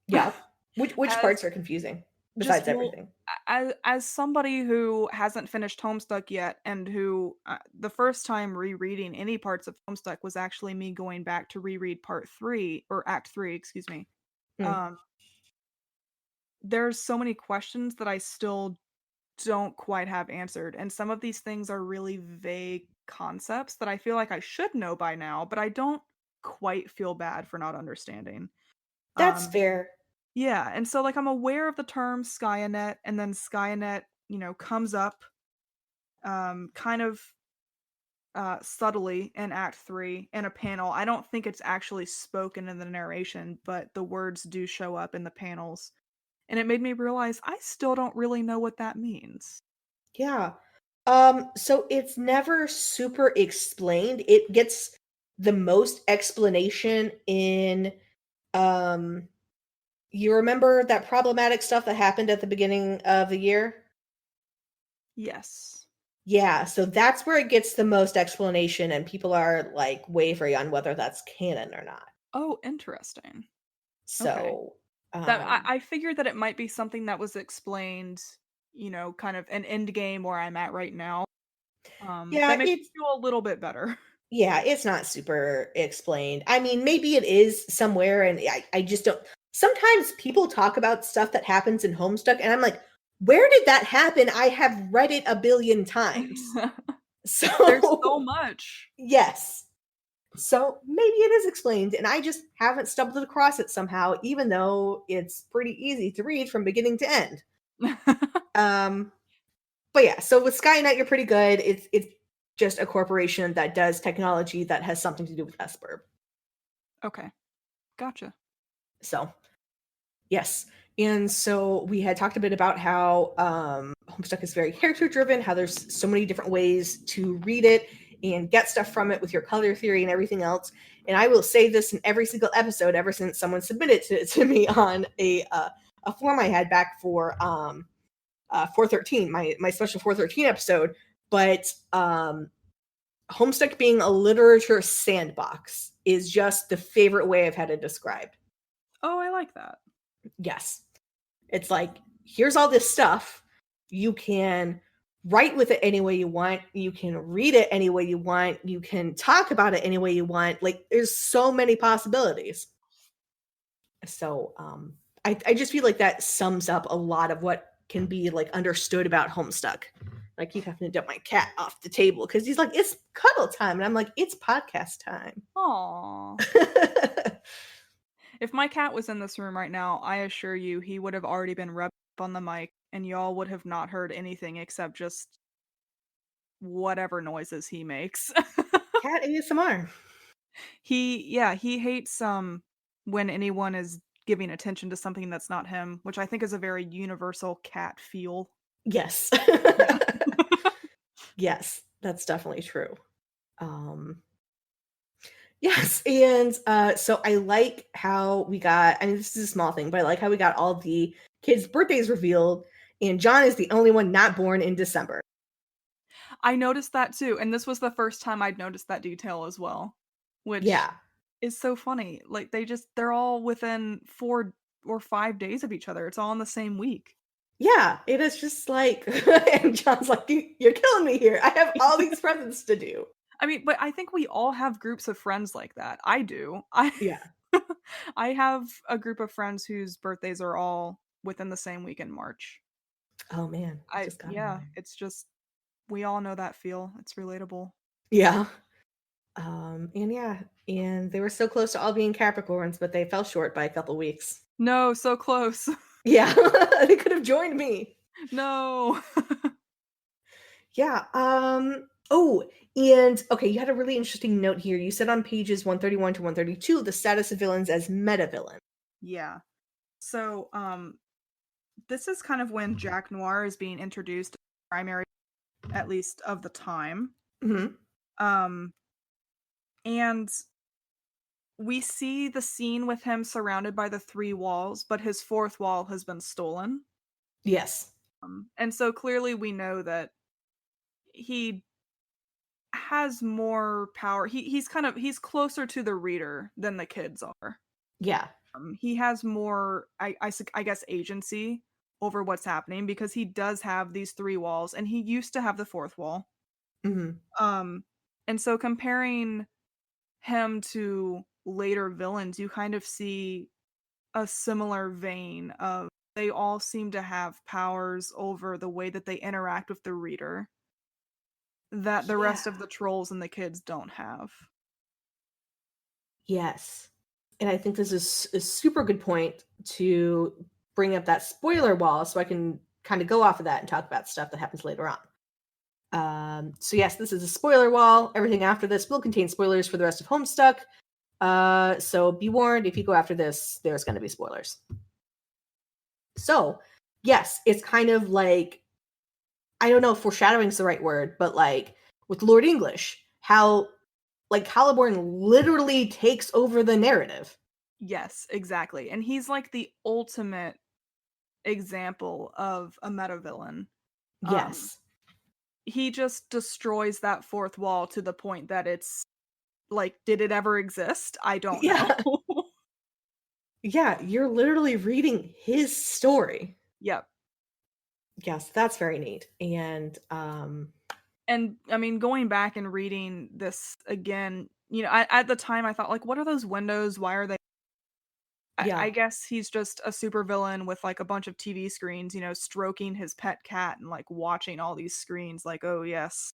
Yeah. Which As parts are confusing just besides well, everything? as somebody who hasn't finished Homestuck yet and who the first time rereading any parts of Homestuck was actually me going back to reread part 3 or act 3, excuse me. Hmm. Um there's so many questions that I still don't quite have answered. And some of these things are really vague concepts that I feel like I should know by now, but I don't quite feel bad for not understanding. That's Um, fair. yeah, and so like I'm aware of the term Skynet, and then Skynet, comes up kind of subtly in Act 3 in a panel. I don't think it's actually spoken in the narration, but the words do show up in the panels. And it made me realize I still don't really know what that means. Yeah. So it's never super explained. It gets the most explanation in um you remember that problematic stuff that happened at the beginning of the year? Yes. Yeah, so that's where it gets the most explanation and people are like wavering on whether that's canon or not. Oh, interesting. Okay. So, That um I figured that it might be something that was explained, kind of an end game where I'm at right now. yeah, That makes me it's feel a little bit better. Yeah, it's not super explained. I mean, maybe it is somewhere, and I just don't. Sometimes people talk about stuff that happens in Homestuck, and I'm like, where did that happen? I have read it a billion times. There's so So, much. yes. So maybe it is explained, and I just haven't stumbled across it somehow, even though it's pretty easy to read from beginning to end. Um, but yeah, so with Skynet, you're pretty good. It's just a corporation that does technology that has something to do with Esper. Okay. Gotcha. So yes. And so we had talked a bit about how Homestuck is very character driven, how there's so many different ways to read it and get stuff from it with your color theory and everything else. And I will say this in every single episode ever since someone submitted it to me on a form I had back for 413, my special 413 episode. But Homestuck being a literature sandbox is just the favorite way I've had it described. Oh, I like that. Yes. It's like, here's all this stuff. You can write with it any way you want. You can read it any way you want. You can talk about it any way you want. Like, there's so many possibilities. So, I just feel like that sums up a lot of what can be like understood about Homestuck. I keep having to dump my cat off the table because he's like, it's cuddle time. And I'm like, it's podcast time. Aww. If my cat was in this room right now, I assure you he would have already been rubbed on the mic and y'all would have not heard anything except just whatever noises he makes. Cat ASMR. He hates when anyone is giving attention to something that's not him, which I think is a very universal cat feel. Yes. Yeah. Yes, that's definitely true. Um, yes, and so I like how we got. I mean, this is a small thing, but I like how we got all the kids' birthdays revealed, and John is the only one not born in December. I noticed that too, and this was the first time I'd noticed that detail as well, which Yeah, is so funny. Like they're all within 4 or 5 days of each other. It's all in the same week. yeah, it is just like, and John's like, You're killing me here. I have all these presents to do." I mean, but I think we all have groups of friends like that. I do. I Yeah. I have a group of friends whose birthdays are all within the same week in March. Oh man, I just got him Yeah, there. it's just we all know that feel. It's relatable. Yeah. And yeah, and they were so close to all being Capricorns, but they fell short by a couple weeks. No, so close. Yeah, they could have joined me. No. Yeah. Oh, and okay, you had a really interesting note here. You said on pages 131 to 132 the status of villains as meta villain. Yeah. So, this is kind of when Jack Noir is being introduced, primary, at least of the time. Hmm. Um, and we see the scene with him surrounded by the three walls, but his fourth wall has been stolen. Yes. And so clearly we know that he has more power. He's closer to the reader than the kids are. Yeah. He has more, I guess, agency over what's happening because he does have these three walls, and he used to have the fourth wall. Hmm. Um, and so comparing him to later villains, you kind of see a similar vein of they all seem to have powers over the way that they interact with the reader that the Yeah. rest of the trolls and the kids don't have. Yes. And I think this is a super good point to bring up that spoiler wall so I can kind of go off of that and talk about stuff that happens later on. So yes, this is a spoiler wall. Everything after this will contain spoilers for the rest of Homestuck. So be warned, if you go after this, there's going to be spoilers. So yes, it's kind of like, I don't know if foreshadowing is the right word, but like with Lord English, how like Caliborn literally takes over the narrative. Yes, exactly. And he's like the ultimate example of a meta villain. Um, Yes. he just destroys that fourth wall to the point that it's like, did it ever exist? I don't know. Yeah. Yeah, you're literally reading his story. Yep. Yes, that's very neat. And And I mean, going back and reading this again, at the time I thought like, what are those windows? Why are they? I Yeah. guess he's just a supervillain with like a bunch of TV screens, stroking his pet cat and like watching all these screens, like, oh yes,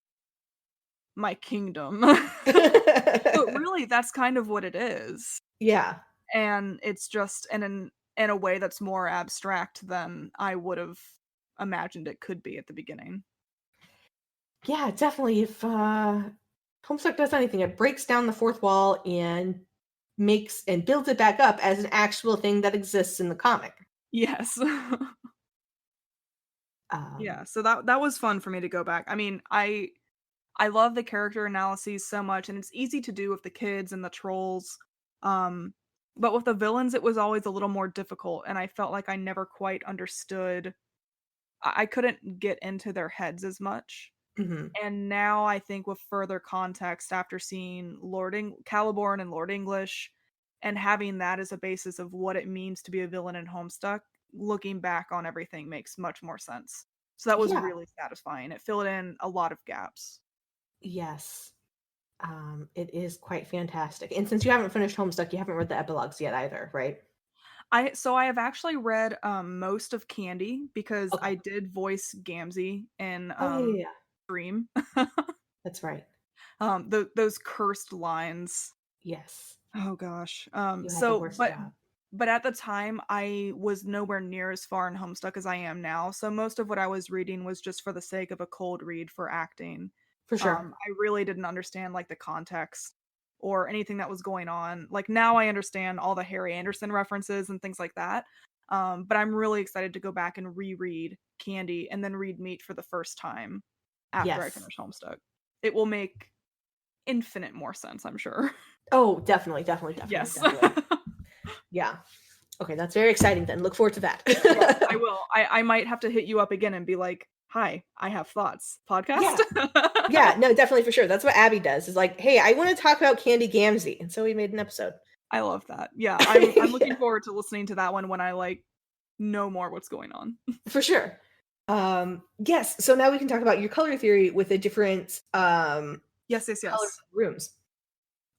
my kingdom. But really, that's kind of what it is. Yeah. And it's just in a way that's more abstract than I would have imagined it could be at the beginning. Yeah, definitely. If Homestuck does anything, it breaks down the fourth wall and makes and builds it back up as an actual thing that exists in the comic. Yes. Um, Yeah, so that was fun for me to go back. I mean, I love the character analyses so much, and it's easy to do with the kids and the trolls. Um, but with the villains, it was always a little more difficult, and I felt like I never quite understood. I couldn't get into their heads as much. mhm. And now I think with further context after seeing Caliborn and Lord English and having that as a basis of what it means to be a villain in Homestuck, looking back on everything makes much more sense. So that was Yeah. really satisfying. It filled in a lot of gaps. Yes. It is quite fantastic. And since you haven't finished Homestuck, you haven't read the epilogues yet either, right? I have actually read most of Candy because Okay. I did voice Gamzee in Oh yeah, yeah, yeah. Dream. That's right. Those cursed lines. Yes. Oh gosh. You had the worst job. But at the time I was nowhere near as far in Homestuck as I am now. So most of what I was reading was just for the sake of a cold read for acting. For sure. I really didn't understand like the context or anything that was going on. Like now I understand all the Harry Anderson references and things like that. But I'm really excited to go back and reread Candy and then read Meat for the first time after I Yes. finish Homestuck. It will make infinite more sense, I'm sure. Oh, definitely, definitely, definitely, Yes. definitely. Yeah. Okay, that's very exciting then. Look forward to Yes, I that. will. I might have to hit you up again and be like, "Hi, I have thoughts." Podcast? Yeah. Yeah, no, definitely for sure. That's what Abby does. Is like, hey, I want to talk about Candy Gamzee. And so we made an episode. I love that. Yeah, I'm looking forward to listening to that one when I like know more what's going on. For sure. Yes, so now we can talk about your color theory with the different Yes, yes, color yes. rooms.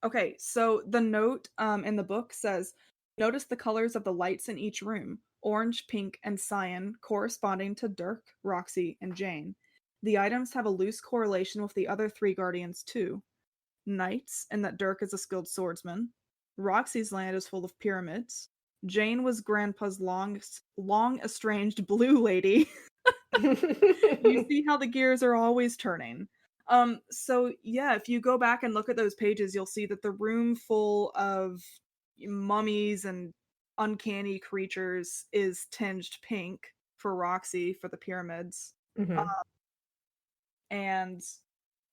Okay, so the note in the book says, "Notice the colors of the lights in each room: orange, pink, and cyan, corresponding to Dirk, Roxy, and Jane. The items have a loose correlation with the other three guardians too. Knights, and that Dirk is a skilled swordsman. Roxy's land is full of pyramids. Jane was Grandpa's long estranged blue lady. You see how the gears are always turning." So yeah, if you go back and look at those pages, you'll see that the room full of mummies and uncanny creatures is tinged pink for Roxy for the pyramids. Uh, Mhm. and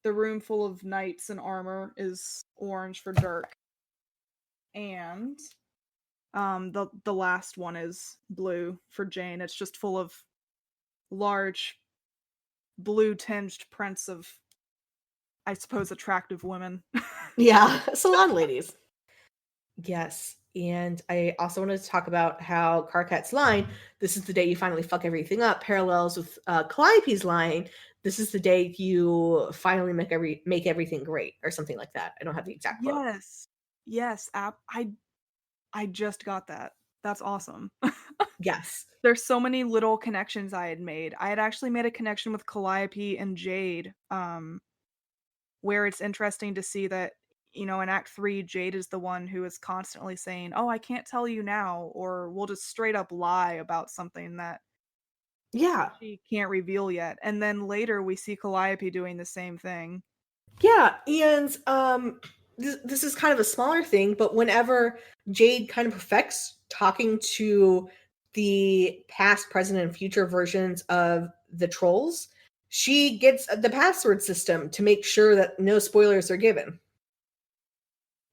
the room full of knights in armor is orange for Dirk. And the last one is blue for Jane. It's just full of large blue tinged prints of, I suppose, attractive women. Yeah, salon ladies. Yes. And I also wanted to talk about how Karkat's line, this is the day you finally fuck everything up, parallels with Calliope's line, this is the day you finally make everything great, or something like that. I don't have the exact quote. Yes. Yes, I just got that. That's awesome. Yes. There's so many little connections I had made. I had actually made a connection with Calliope and Jade, where it's interesting to see that, in Act 3, Jade is the one who is constantly saying, "Oh, I can't tell you now," or we'll just straight up lie about something that Yeah. she can't reveal yet. And then later we see Calliope doing the same thing. Yeah, and this is kind of a smaller thing, but whenever Jade kind of perfects talking to the past, present, and future versions of the trolls, she gets the password system to make sure that no spoilers are given.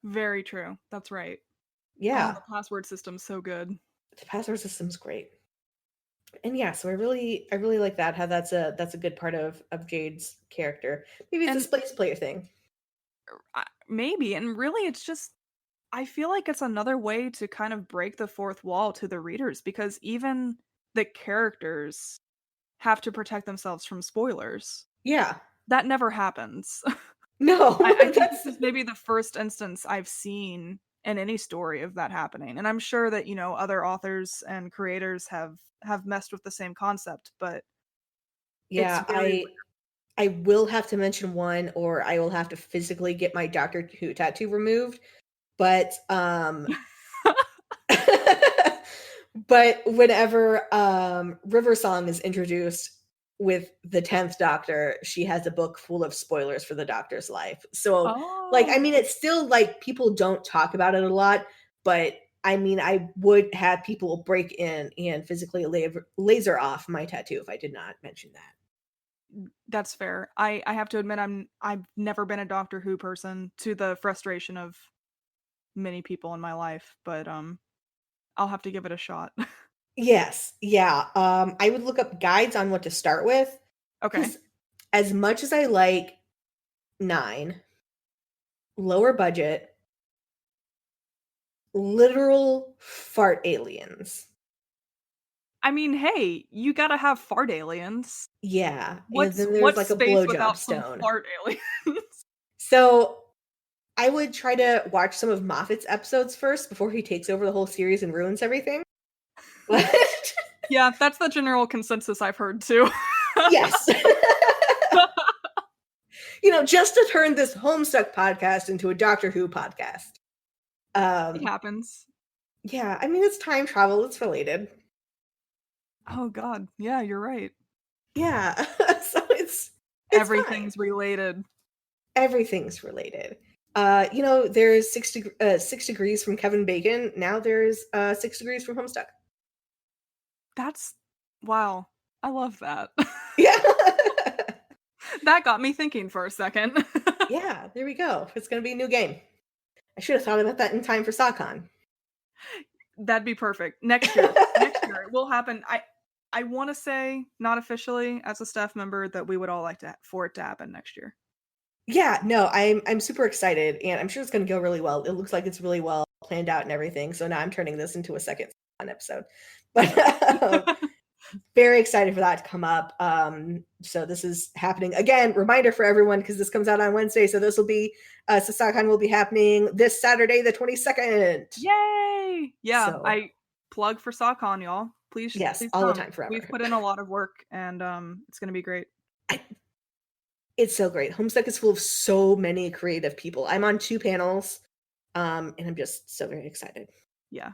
Very true. That's right. Oh, Yeah, the password system's so good. the password system's great. And yeah, so I really like that, how that's a good part of Jade's character. Maybe it's a And space player thing. maybe, and really it's just, I feel like it's another way to kind of break the fourth wall to the readers because even the characters have to protect themselves from spoilers. Yeah. That never happens. No, I think this that's is maybe the first instance I've seen in any story of that happening, and I'm sure that, other authors and creators have messed with the same concept, but it's yeah, very rare. I will have to mention one, or I will have to physically get my Doctor Who tattoo removed, but, but whenever, River Song is introduced with the 10th Doctor, she has a book full of spoilers for the Doctor's life. So, like, I Oh, mean, it's still, like, people don't talk about it a lot, but, I mean, I would have people break in and physically laser off my tattoo if I did not mention that. that's fair. I have to admit I've never been a Doctor Who person, to the frustration of many people in my life, but, I'll have to give it a shot. Yes, yeah, I would look up guides on what to start with, Okay. because as much as I like 9, lower budget, literal fart aliens. I mean, hey, you gotta have fart aliens. Yeah, and What's then there's, what's like, a space blowjob without some stone. fart aliens? So, I would try to watch some of Moffat's episodes first before he takes over the whole series and ruins everything. But Yeah, that's the general consensus I've heard too. yes. You know, just to turn this Homestuck podcast into a Doctor Who podcast. It Um, happens. yeah, I mean, it's time travel, it's related. Oh god, yeah, you're right. Yeah, so it's fine. Everything's related. Everything's related. There's 6 degrees from Kevin Bacon. Now there's 6 degrees from Homestuck. That's wow. I love that. Yeah. That got me thinking for a second. Yeah, there we go. It's gonna be a new game. I should have thought about that in time for SawCon. That'd be perfect. Next year. Next year it will happen. I wanna say, not officially as a staff member, that we would all like for it to happen next year. Yeah, no, I'm super excited, and I'm sure it's gonna go really well. It looks like it's really well planned out and everything. So now I'm turning this into a second SawCon episode. But very excited for that to come up. So this is happening again. Reminder for everyone because this comes out on Wednesday. So this will be SawCon will be happening this Saturday, the 22nd. Yay! Yeah, So I plug for SawCon, y'all. yes, Please all the come. time, We've forever. put in a lot of work and, it's gonna be great. I, it's so great. Homestuck is full of so many creative people. I'm on 2 panels, and I'm just so very excited. Yeah,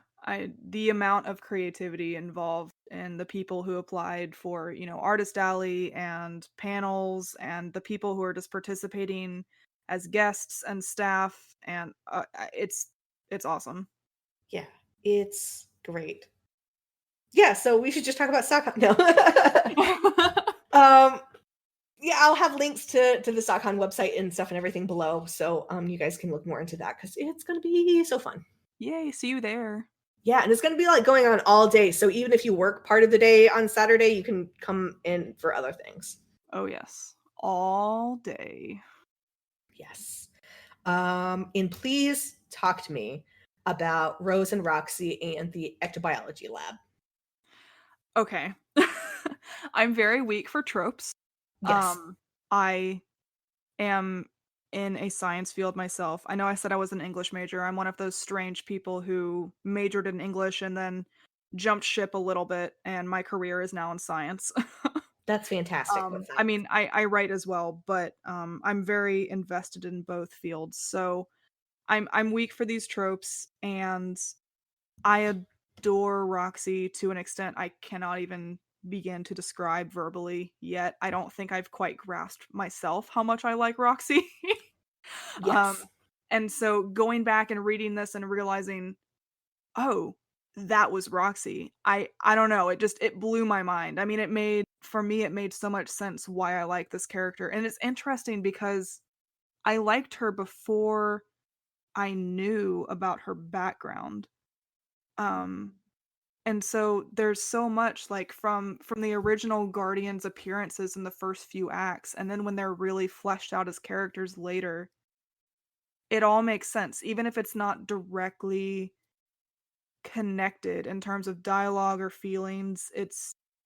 the amount of creativity involved and the people who applied for, Artist Alley and panels and the people who are just participating as guests and staff and, it's awesome. Yeah, it's great. Yeah, so we should just talk about SawCon. No. um, yeah, I'll have links to the SawCon website and stuff and everything below, so you guys can look more into that because it's gonna be so fun. Yay, see you there. Yeah, and it's gonna be like going on all day. So even if you work part of the day on Saturday, you can come in for other things. Oh, yes. All day. Yes. And please talk to me about Rose and Roxy and the ectobiology lab. Okay. I'm very weak for tropes. Yes, I am in a science field myself. I know I said I was an English major. I'm one of those strange people who majored in English and then jumped ship a little bit, and my career is now in science. that's fantastic. What I science? mean, I write as well, but I'm very invested in both fields. So I'm weak for these tropes, and I adore Roxy to an extent I cannot even begin to describe verbally yet. I don't think I've quite grasped myself how much I like Roxy. Yes. Um, and so going back and reading this and realizing, "Oh, that was Roxy." I don't know, it blew my mind. I mean, it made so much sense why I like this character. And it's interesting because I liked her before I knew about her background. Um, and so there's so much like from the original Guardians appearances in the first few acts, and then when they're really fleshed out as characters later, it all makes sense, even if it's not directly connected in terms of dialogue or feelings.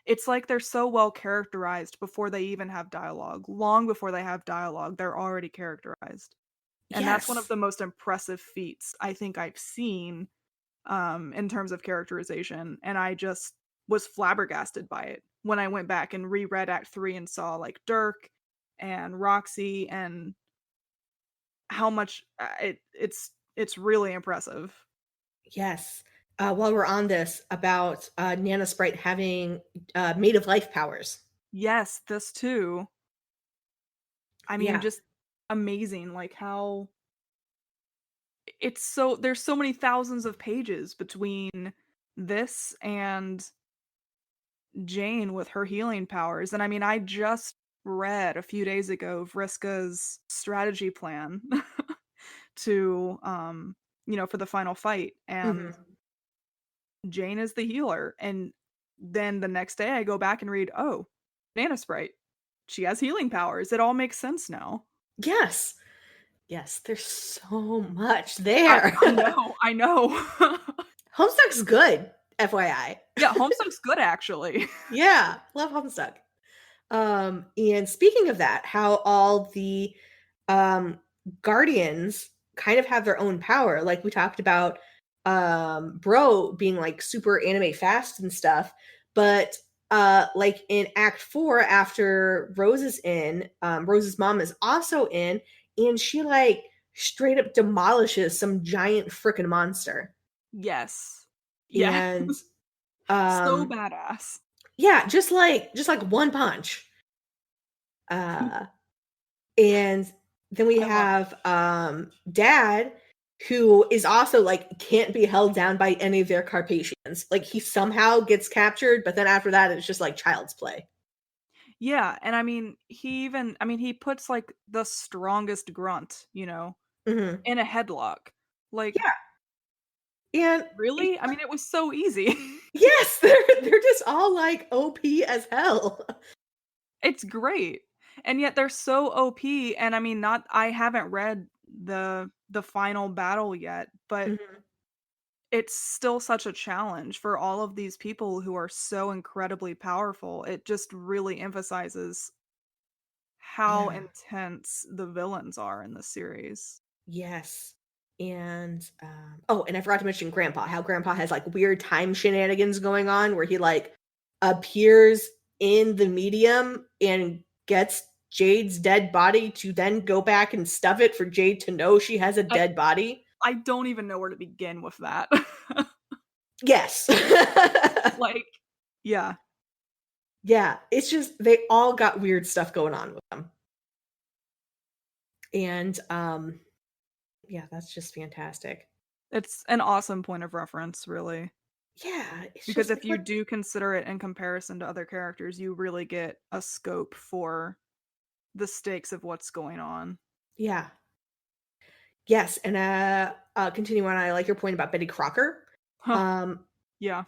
it's like they're so well characterized before they even have dialogue. Long before they have dialogue, they're already characterized. And that's one of Yes. the most impressive feats I think I've seen in terms of characterization. And I just was flabbergasted by it when I went back and reread Act 3 and saw like Dirk and Roxy and how much it's really impressive. Yes. While we're on this about Nana Sprite having made of life powers. Yes, this too. I mean, Yeah. just amazing like how it's so there's so many thousands of pages between this and Jane with her healing powers. And I mean, I just read a few days ago Vriska's strategy plan to for the final fight, and Hmm. Jane is the healer. And then the next day I go back and read, oh, Nana Sprite. She has healing powers. It all makes sense now. Yes. Yes. There's so much I there. I know, I know. Homestuck's good, FYI. Yeah, Homestuck's good actually. Yeah. Love Homestuck. And speaking of that, how all the um guardians kind of have their own power. Like we talked about Bro being like super anime fast and stuff, but like in Act 4 after Rose is in, Rose's mom is also in, and she like straight up demolishes some giant freaking monster. Yes. Yeah. And So um badass. yeah, just like one punch. Uh And then we I love it. have Dad, who is also like can't be held down by any of their Carpathians. Like he somehow gets captured, but then after that it's just like child's play. Yeah, and I mean, he puts like the strongest grunt, Hmm. in a headlock. Like, Yeah. And it's, really? I mean, it was so easy. yes, they're just all like OP as hell. It's great. And yet they're so OP, and I mean, not I haven't read the final battle yet, but Mhm. it's still such a challenge for all of these people who are so incredibly powerful. It just really emphasizes how Yeah. intense the villains are in the series. Yes. And oh, and I forgot to mention Grandpa, how Grandpa has like weird time shenanigans going on where he like appears in the medium and gets Jade's dead body to then go back and stuff it for Jade to know she has a I dead body. I don't even know where to begin with that. Yes. Like, yeah, Yeah, it's just they all got weird stuff going on with them. And yeah, that's just fantastic. it's an awesome point of reference, really. Yeah, it's Because just if it's you like do consider it in comparison to other characters, you really get a scope for the stakes of what's going on. yeah. Yes, and continuing on, I like your point about Betty Crocker. Huh, Um, yeah.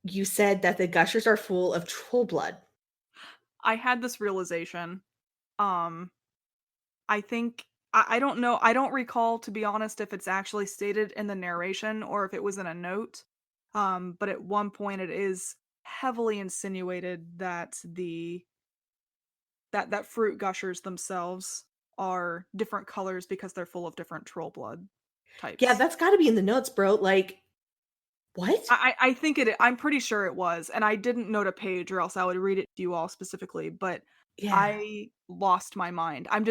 you said that the gushers are full of troll blood. I had this realization. Um, I think I don't know. I don't recall, to be honest, if it's actually stated in the narration or if it was in a note. But at one point it is heavily insinuated that that fruit gushers themselves are different colors because they're full of different troll blood Yeah, types. that's got to be in the notes, bro. Like, what? I think I'm pretty sure it was, and I didn't note a page or else I would read it to you all specifically, but Yeah, I lost my mind. I'm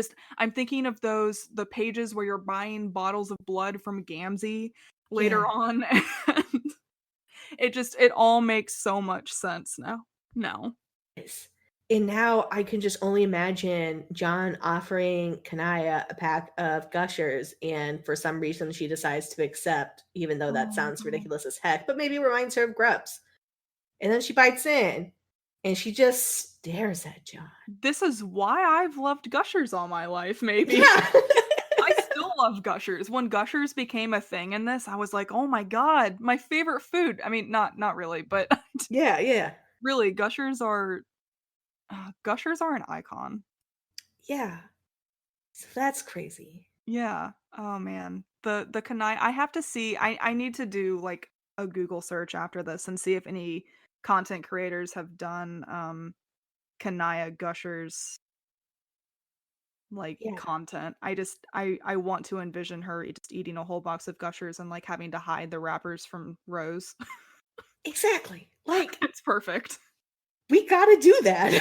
thinking of the pages where you're buying bottles of blood from Gamzee later yeah. on, and it all makes so much sense now. No. Yes. And now I can just only imagine John offering Kanaya a pack of gushers, and for some reason she decides to accept, even though that Oh sounds no. ridiculous as heck, but maybe it reminds her of Grubs. And then she bites in, and she just stares at John. This is why I've loved Gushers all my life, maybe. Yeah. I still love Gushers. When Gushers became a thing in this, I was like, "Oh my god, my favorite food." I mean, not really, but Yeah, yeah. really, Gushers are an icon. Yeah. So that's crazy. Yeah. Oh man. The Kanai I have to see I need to do like a Google search after this and see if any content creators have done Kanaya Gushers like Yeah, content. I want to envision her just eating a whole box of Gushers and like having to hide the wrappers from Rose. exactly. Like, It's perfect. we gotta do that.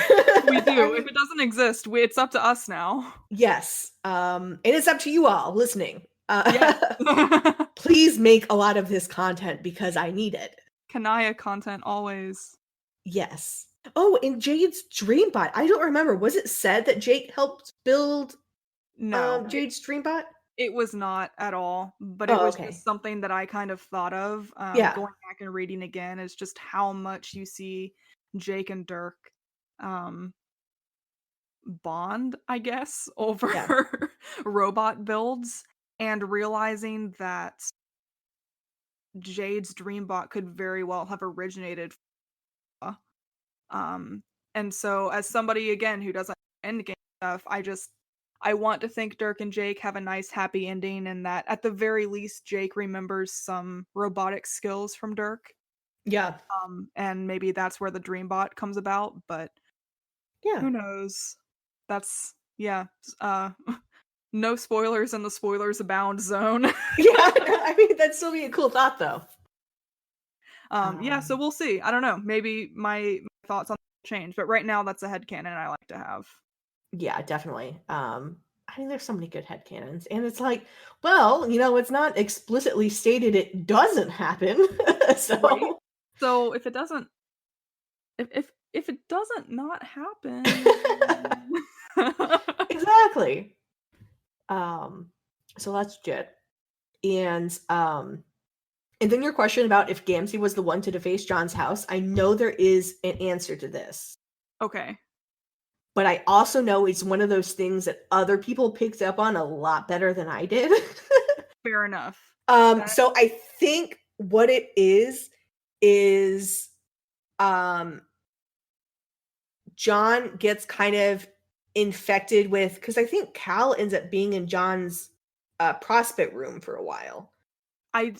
We I do. If mean, it doesn't exist, it's up to us now. yes. And it's up to you all listening. Yes. Please make a lot of this content because I need it. Kanaya content always. Yes. Oh, and Jade's Dreambot. I don't remember. Was it said that Jake helped build No, Jade's Dreambot? it was not at all, but it Oh, was okay. just something that I kind of thought of, Yeah. going back and reading again is just how much you see Jake and Dirk, um, bond, I guess, over Yeah. robot builds, and realizing that Jade's Dreambot could very well have originated, um, and so as somebody, again, who doesn't endgame stuff, I want to think Dirk and Jake have a nice happy ending and that at the very least Jake remembers some robotic skills from Dirk. Yeah. And maybe that's where the Dreambot comes about, but Yeah. who knows? That's yeah, no spoilers in the spoilers abound zone. Yeah. I mean, that'd still be a cool thought, though. Yeah, so we'll see. I don't know. Maybe my thoughts on change, but right now that's a headcanon I like to have. Yeah, definitely. I mean, there's so many good headcanons, and it's like, well, it's not explicitly stated it doesn't happen. Right? So So if it doesn't if it doesn't not happen. exactly. Um, so that's legit. And then your question about if Gamzee was the one to deface John's house, I know there is an answer to this. Okay. But I also know it's one of those things that other people picked up on a lot better than I did. Fair enough. So I think what it is John gets kind of infected with, because I think Cal ends up being in John's prospect room for a while. I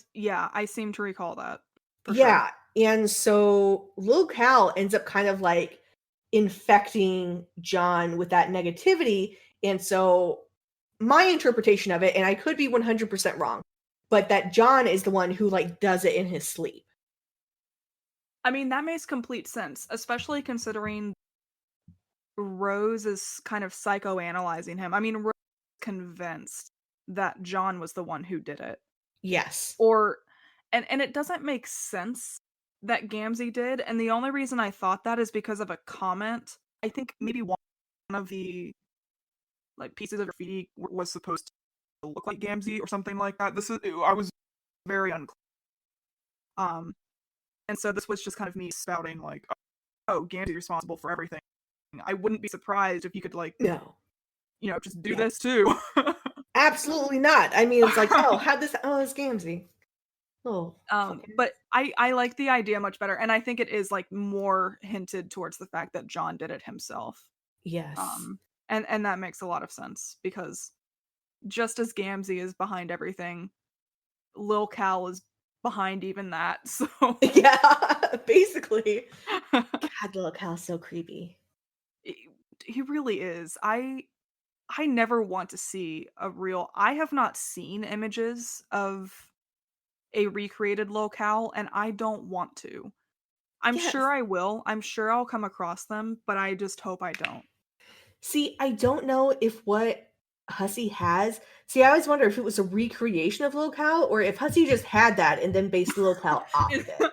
seem to recall that. For Yeah, sure. and so Lil Cal ends up kind of like infecting John with that negativity, and so my interpretation of it, and I could be 100% wrong, but that John is the one who like does it in his sleep. I mean, that makes complete sense, especially considering Rose is kind of psychoanalyzing him. I mean, Rose is convinced that John was the one who did it. Yes. Or and it doesn't make sense that Gamzee did, and the only reason I thought that is because of a comment. I think maybe one of the like pieces of graffiti was supposed to look like Gamzee or something like that. I was very unclear. And so this was just kind of me spouting like, oh, Gamzee's responsible for everything. I wouldn't be surprised if you could like, No. just do Yeah. this too. Absolutely not. I mean, it's like, oh, it's Gamzee. Oh. But I like the idea much better, and I think it is like more hinted towards the fact that John did it himself. Yes. And that makes a lot of sense because just as Gamzee is behind everything, Lil Cal is behind even that. So Yeah, basically. God, Lil Cal's so creepy. he really is. I never want to see a real. I have not seen images of a recreated Lil Cal, and I don't want to. I'm Yes. sure I will. I'm sure I'll come across them, but I just hope I don't. See, I don't know if what Hussey has. See, I always wonder if it was a recreation of Lil Cal or if Hussey just had that and then based Lil Cal off of it.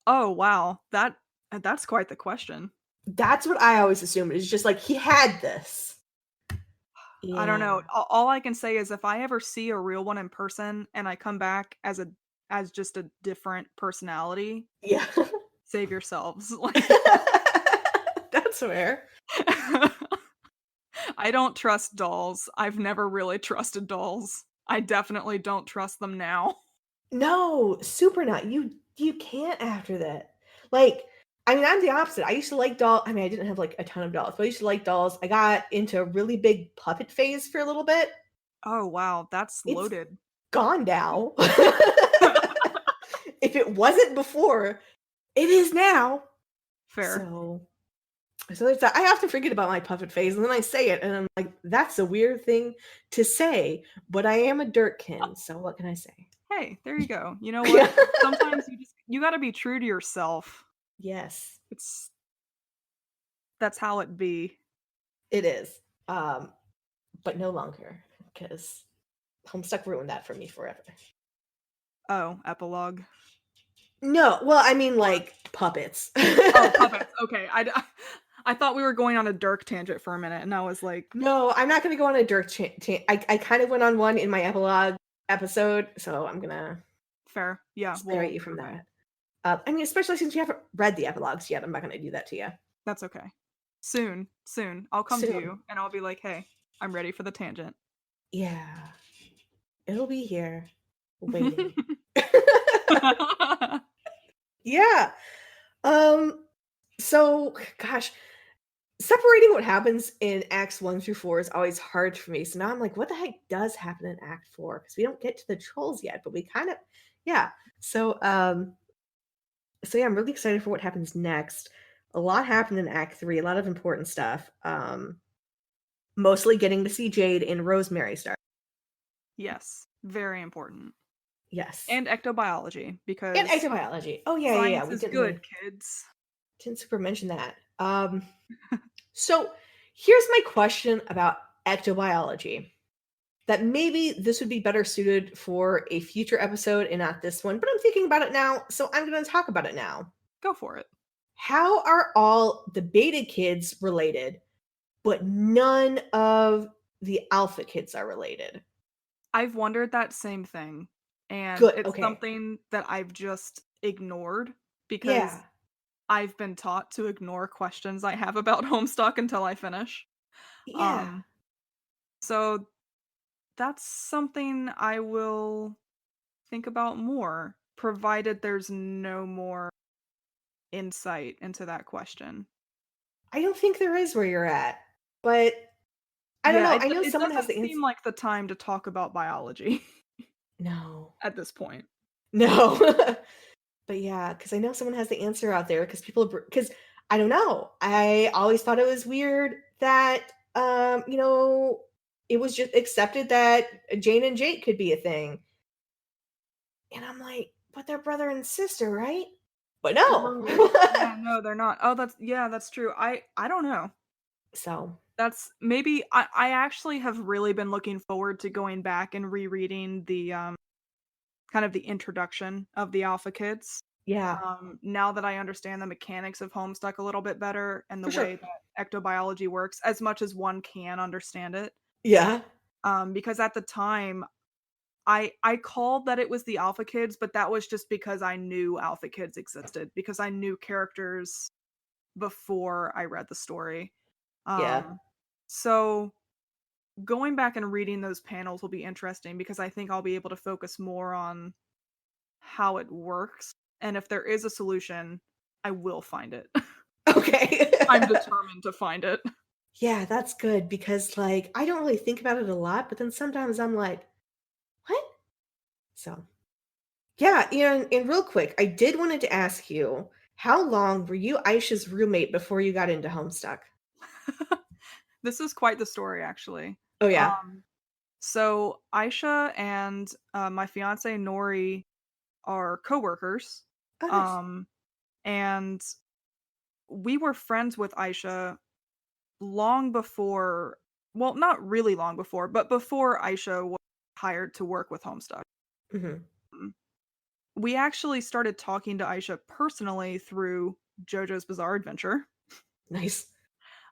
Oh wow, that's quite the question. That's what I always assumed. It's just like he had this. I don't Yeah. know. All I can say is if I ever see a real one in person and I come back as just a different personality, Yeah. save yourselves. Like That's fair. I don't trust dolls. I've never really trusted dolls. I definitely don't trust them now. No, super not. You can't after that. Like, I mean, I'm the opposite. I used to like dolls. I mean, I didn't have like a ton of dolls, but I used to like dolls. I got into a really big puppet phase for a little bit. Oh wow, that's It's loaded. gone now. If it wasn't before, it is now. Fair. So there's that. I often forget about my puppet phase, and then I say it, and I'm like, that's a weird thing to say, but I am a dirtkin, so what can I say? Hey, there you go. You know what? Sometimes you gotta be true to yourself. Yes, It's That's how it be. it is. But no longer, because Homestuck ruined that for me forever. Oh, epilogue. No, well, I mean, like, puppets. Oh, puppets. Okay, I thought we were going on a Dirk tangent for a minute, and I was like, No, I'm not going to go on a Dirk I kind of went on one in my epilogue episode, so I'm going to fair. Yeah, spare well, you from okay. that. I mean, especially since you haven't read the epilogues yet, I'm not going to do that to you. That's okay. Soon. I'll come to Soon. you and I'll be like, hey, I'm ready for the tangent. Yeah. It'll be here, waiting. Yeah. So, gosh, separating what happens in acts 1 through 4 is always hard for me. So now I'm like, what the heck does happen in act 4? Because we don't get to the trolls yet, but we kind of, yeah. So yeah, I'm really excited for what happens next. A lot happened in act 3, a lot of important stuff. Mostly getting to see Jade and Rosemary start. Yes, very important. Yes. And ectobiology, And because ectobiology. Oh yeah. science We is didn't good, really kids. didn't super mention that. So here's my question about ectobiology. That maybe this would be better suited for a future episode and not this one, but I'm thinking about it now, so I'm going to talk about it now. Go for it. How are all the beta kids related, but none of the alpha kids are related? I've wondered that same thing, and Good. it's Okay. something that I've just ignored because Yeah. I've been taught to ignore questions I have about Homestuck until I finish. Yeah. Um, so that's something I will think about more, provided there's no more insight into that question. I don't think there is where you're at, but I don't Yeah, know. I know it someone has doesn't the answer. seem like the time to talk about biology No. at this point. No. But yeah, because I know someone has the answer out there because because I don't know. I always thought it was weird that it was just accepted that Jane and Jake could be a thing. And I'm like, but they're brother and sister, right? But no. Right. Yeah, no, they're not. Oh, that's true. I don't know. So That's maybe I actually have really been looking forward to going back and rereading the kind of the introduction of the Alpha Kids. yeah, Now that I understand the mechanics of Homestuck a little bit better and the for sure. way that ectobiology works, as much as one can understand it. Yeah. Because at the time, I called that it was the Alpha Kids, but that was just because I knew Alpha Kids existed because I knew characters before I read the story. Yeah. Um, so going back and reading those panels will be interesting because I think I'll be able to focus more on how it works. And if there is a solution, I will find it. Okay. I'm determined to find it. Yeah, that's good because like I don't really think about it a lot, but then sometimes I'm like, what? So yeah, and real quick, I did wanted to ask you, how long were you Aisha's roommate before you got into Homestuck? This is quite the story, actually. Oh yeah. Um, so Aisha and my fiance Nori are coworkers, Oh nice. um, and we were friends with Aisha long before. Well, not really long before, but before Aisha was hired to work with Homestuck. Hmm. Um, We actually started talking to Aisha personally through JoJo's Bizarre Adventure. Nice.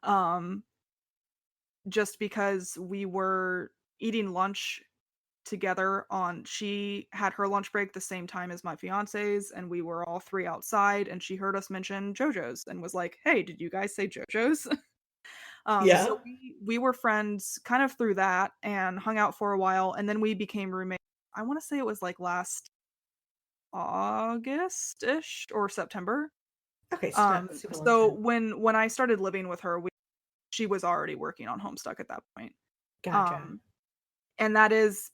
Um, just because we were eating lunch together on she had her lunch break the same time as my fiance's and we were all three outside and she heard us mention JoJo's and was like, "Hey, did you guys say JoJo's?" Yeah. So we were friends kind of through that and hung out for a while and then we became roommates. I want to say it was like last August-ish or September. Okay, so not super long So time. when I started living with her, she was already working on Homestuck at that point. Gotcha. Um, and that is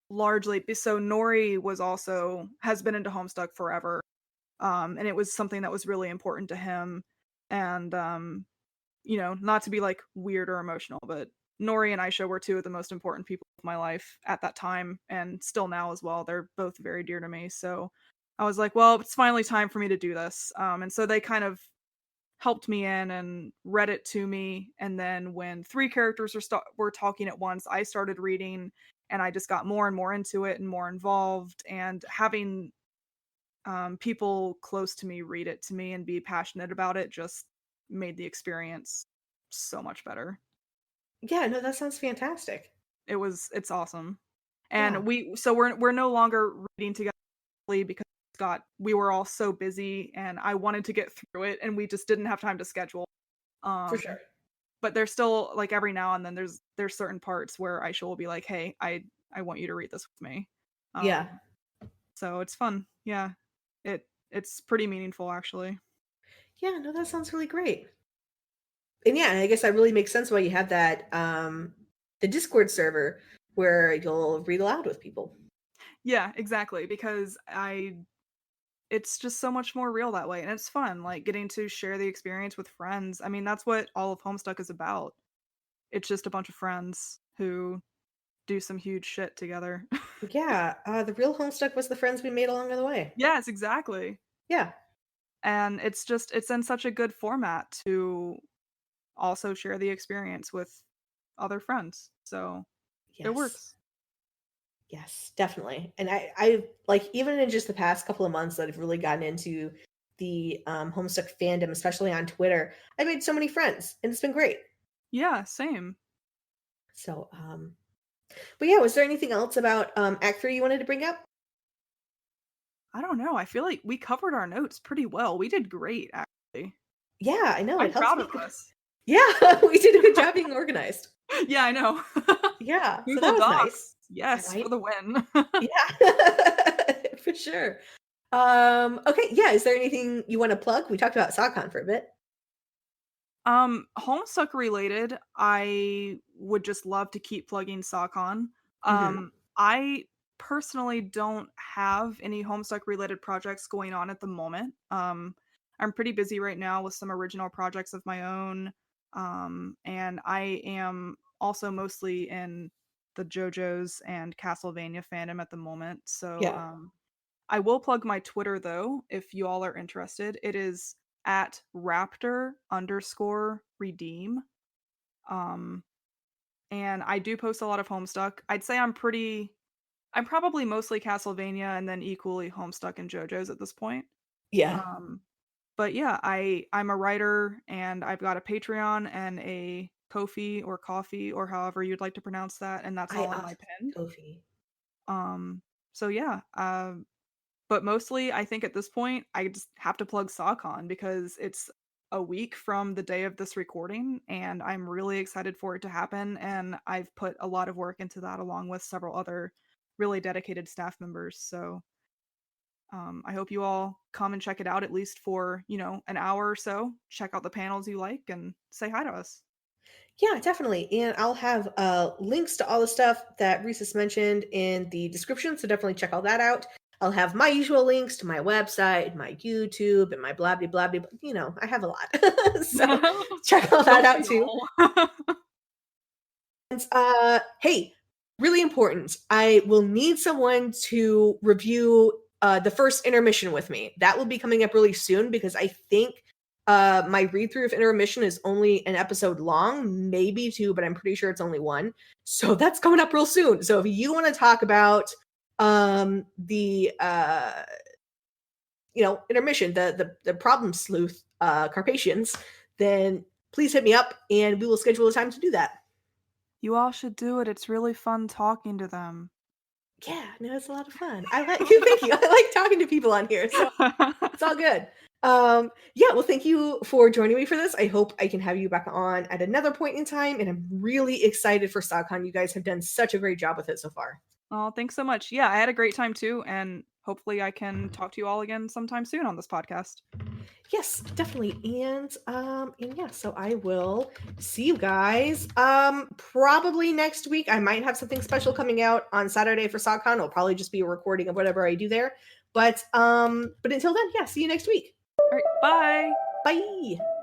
largely so Nori has been into Homestuck forever. And it was something that was really important to him. And not to be like weird or emotional, but Nori and Aisha were two of the most important people of my life at that time, and still now as well. They're both very dear to me. So I was like, well, it's finally time for me to do this. And so they kind of helped me in and read it to me. And then when three characters were talking at once, I started reading, and I just got more and more into it and more involved. And having people close to me read it to me and be passionate about it just made the experience so much better. Yeah, no, that sounds fantastic. It's awesome. Yeah, And we're no longer reading together because we were all so busy, and I wanted to get through it, and we just didn't have time to schedule. for Um sure. but there's still, like, every now and then there's certain parts where Aisha will be like, "Hey, I want you to read this with me." Yeah. Um so it's fun. Yeah. It's pretty meaningful, actually. Yeah, no, that sounds really great. And yeah, I guess that really makes sense why you have that the Discord server where you'll read aloud with people. Yeah, exactly, because I it's just so much more real that way, and it's fun, like, getting to share the experience with friends. I mean, that's what all of Homestuck is about. It's just a bunch of friends who do some huge shit together. Yeah, the real Homestuck was the friends we made along the way. Yes, exactly. Yeah. And it's in such a good format to also share the experience with other friends. So, it Yes. works. Yes, definitely. And I like even in just the past couple of months that I've really gotten into the Homestuck fandom, especially on Twitter, I made so many friends and it's been great. Yeah, same. So but yeah, was there anything else about Act 3 you wanted to bring up? I don't know, I feel like we covered our notes pretty well. We did great, actually. Yeah, I know. It I'm helps proud me. of us. Yeah, we did a good job being organized. Yeah, I know. Yeah, so that Google was nice. Docs. Yes, for Right? the win. Yeah. For sure. Okay, yeah, is there anything you want to plug? We talked about SockCon for a bit. Homestuck related, I would just love to keep plugging SockCon. Hmm. I personally don't have any Homestuck related projects going on at the moment. I'm pretty busy right now with some original projects of my own. And I am also mostly in the JoJo's and Castlevania fandom at the moment. So, Yeah. I will plug my Twitter though, if you all are interested. It is at raptor_redeem. Um, and I do post a lot of Homestuck. I'd say I'm probably mostly Castlevania and then equally Homestuck and JoJo's at this point. Yeah. Um, but yeah, I'm a writer, and I've got a Patreon and a Ko-fi or coffee or however you'd like to pronounce that, and that's I all in my pin. Kofi. Um, so yeah, but mostly, I think at this point, I just have to plug SawCon because it's a week from the day of this recording, and I'm really excited for it to happen. And I've put a lot of work into that along with several other really dedicated staff members. So I hope you all come and check it out at least for, an hour or so. Check out the panels you like and say hi to us. Yeah, definitely. And I'll have links to all the stuff that Rhys has mentioned in the description. So definitely check all that out. I'll have my usual links to my website, my YouTube, and my blah blah blah blah. You know, I have a lot. So check all that Don't out we too. all? And hey, really important. I will need someone to review the first intermission with me. That will be coming up really soon because I think my read through of intermission is only an episode long, maybe two, but I'm pretty sure it's only one. So that's coming up real soon. So if you want to talk about the intermission, the problem sleuth Carpathians, then please hit me up and we will schedule a time to do that. You all should do it. It's really fun talking to them. Yeah, no, it's a lot of fun. I like thank you. I like talking to people on here, so it's all good. Yeah, well, thank you for joining me for this. I hope I can have you back on at another point in time, and I'm really excited for StockCon. You guys have done such a great job with it so far. Oh, thanks so much. Yeah, I had a great time too, and hopefully I can talk to you all again sometime soon on this podcast. Yes, definitely. And yeah, so I will see you guys probably next week. I might have something special coming out on Saturday for StockCon. It'll probably just be a recording of whatever I do there. But until then, yeah, see you next week. All right, bye. Bye.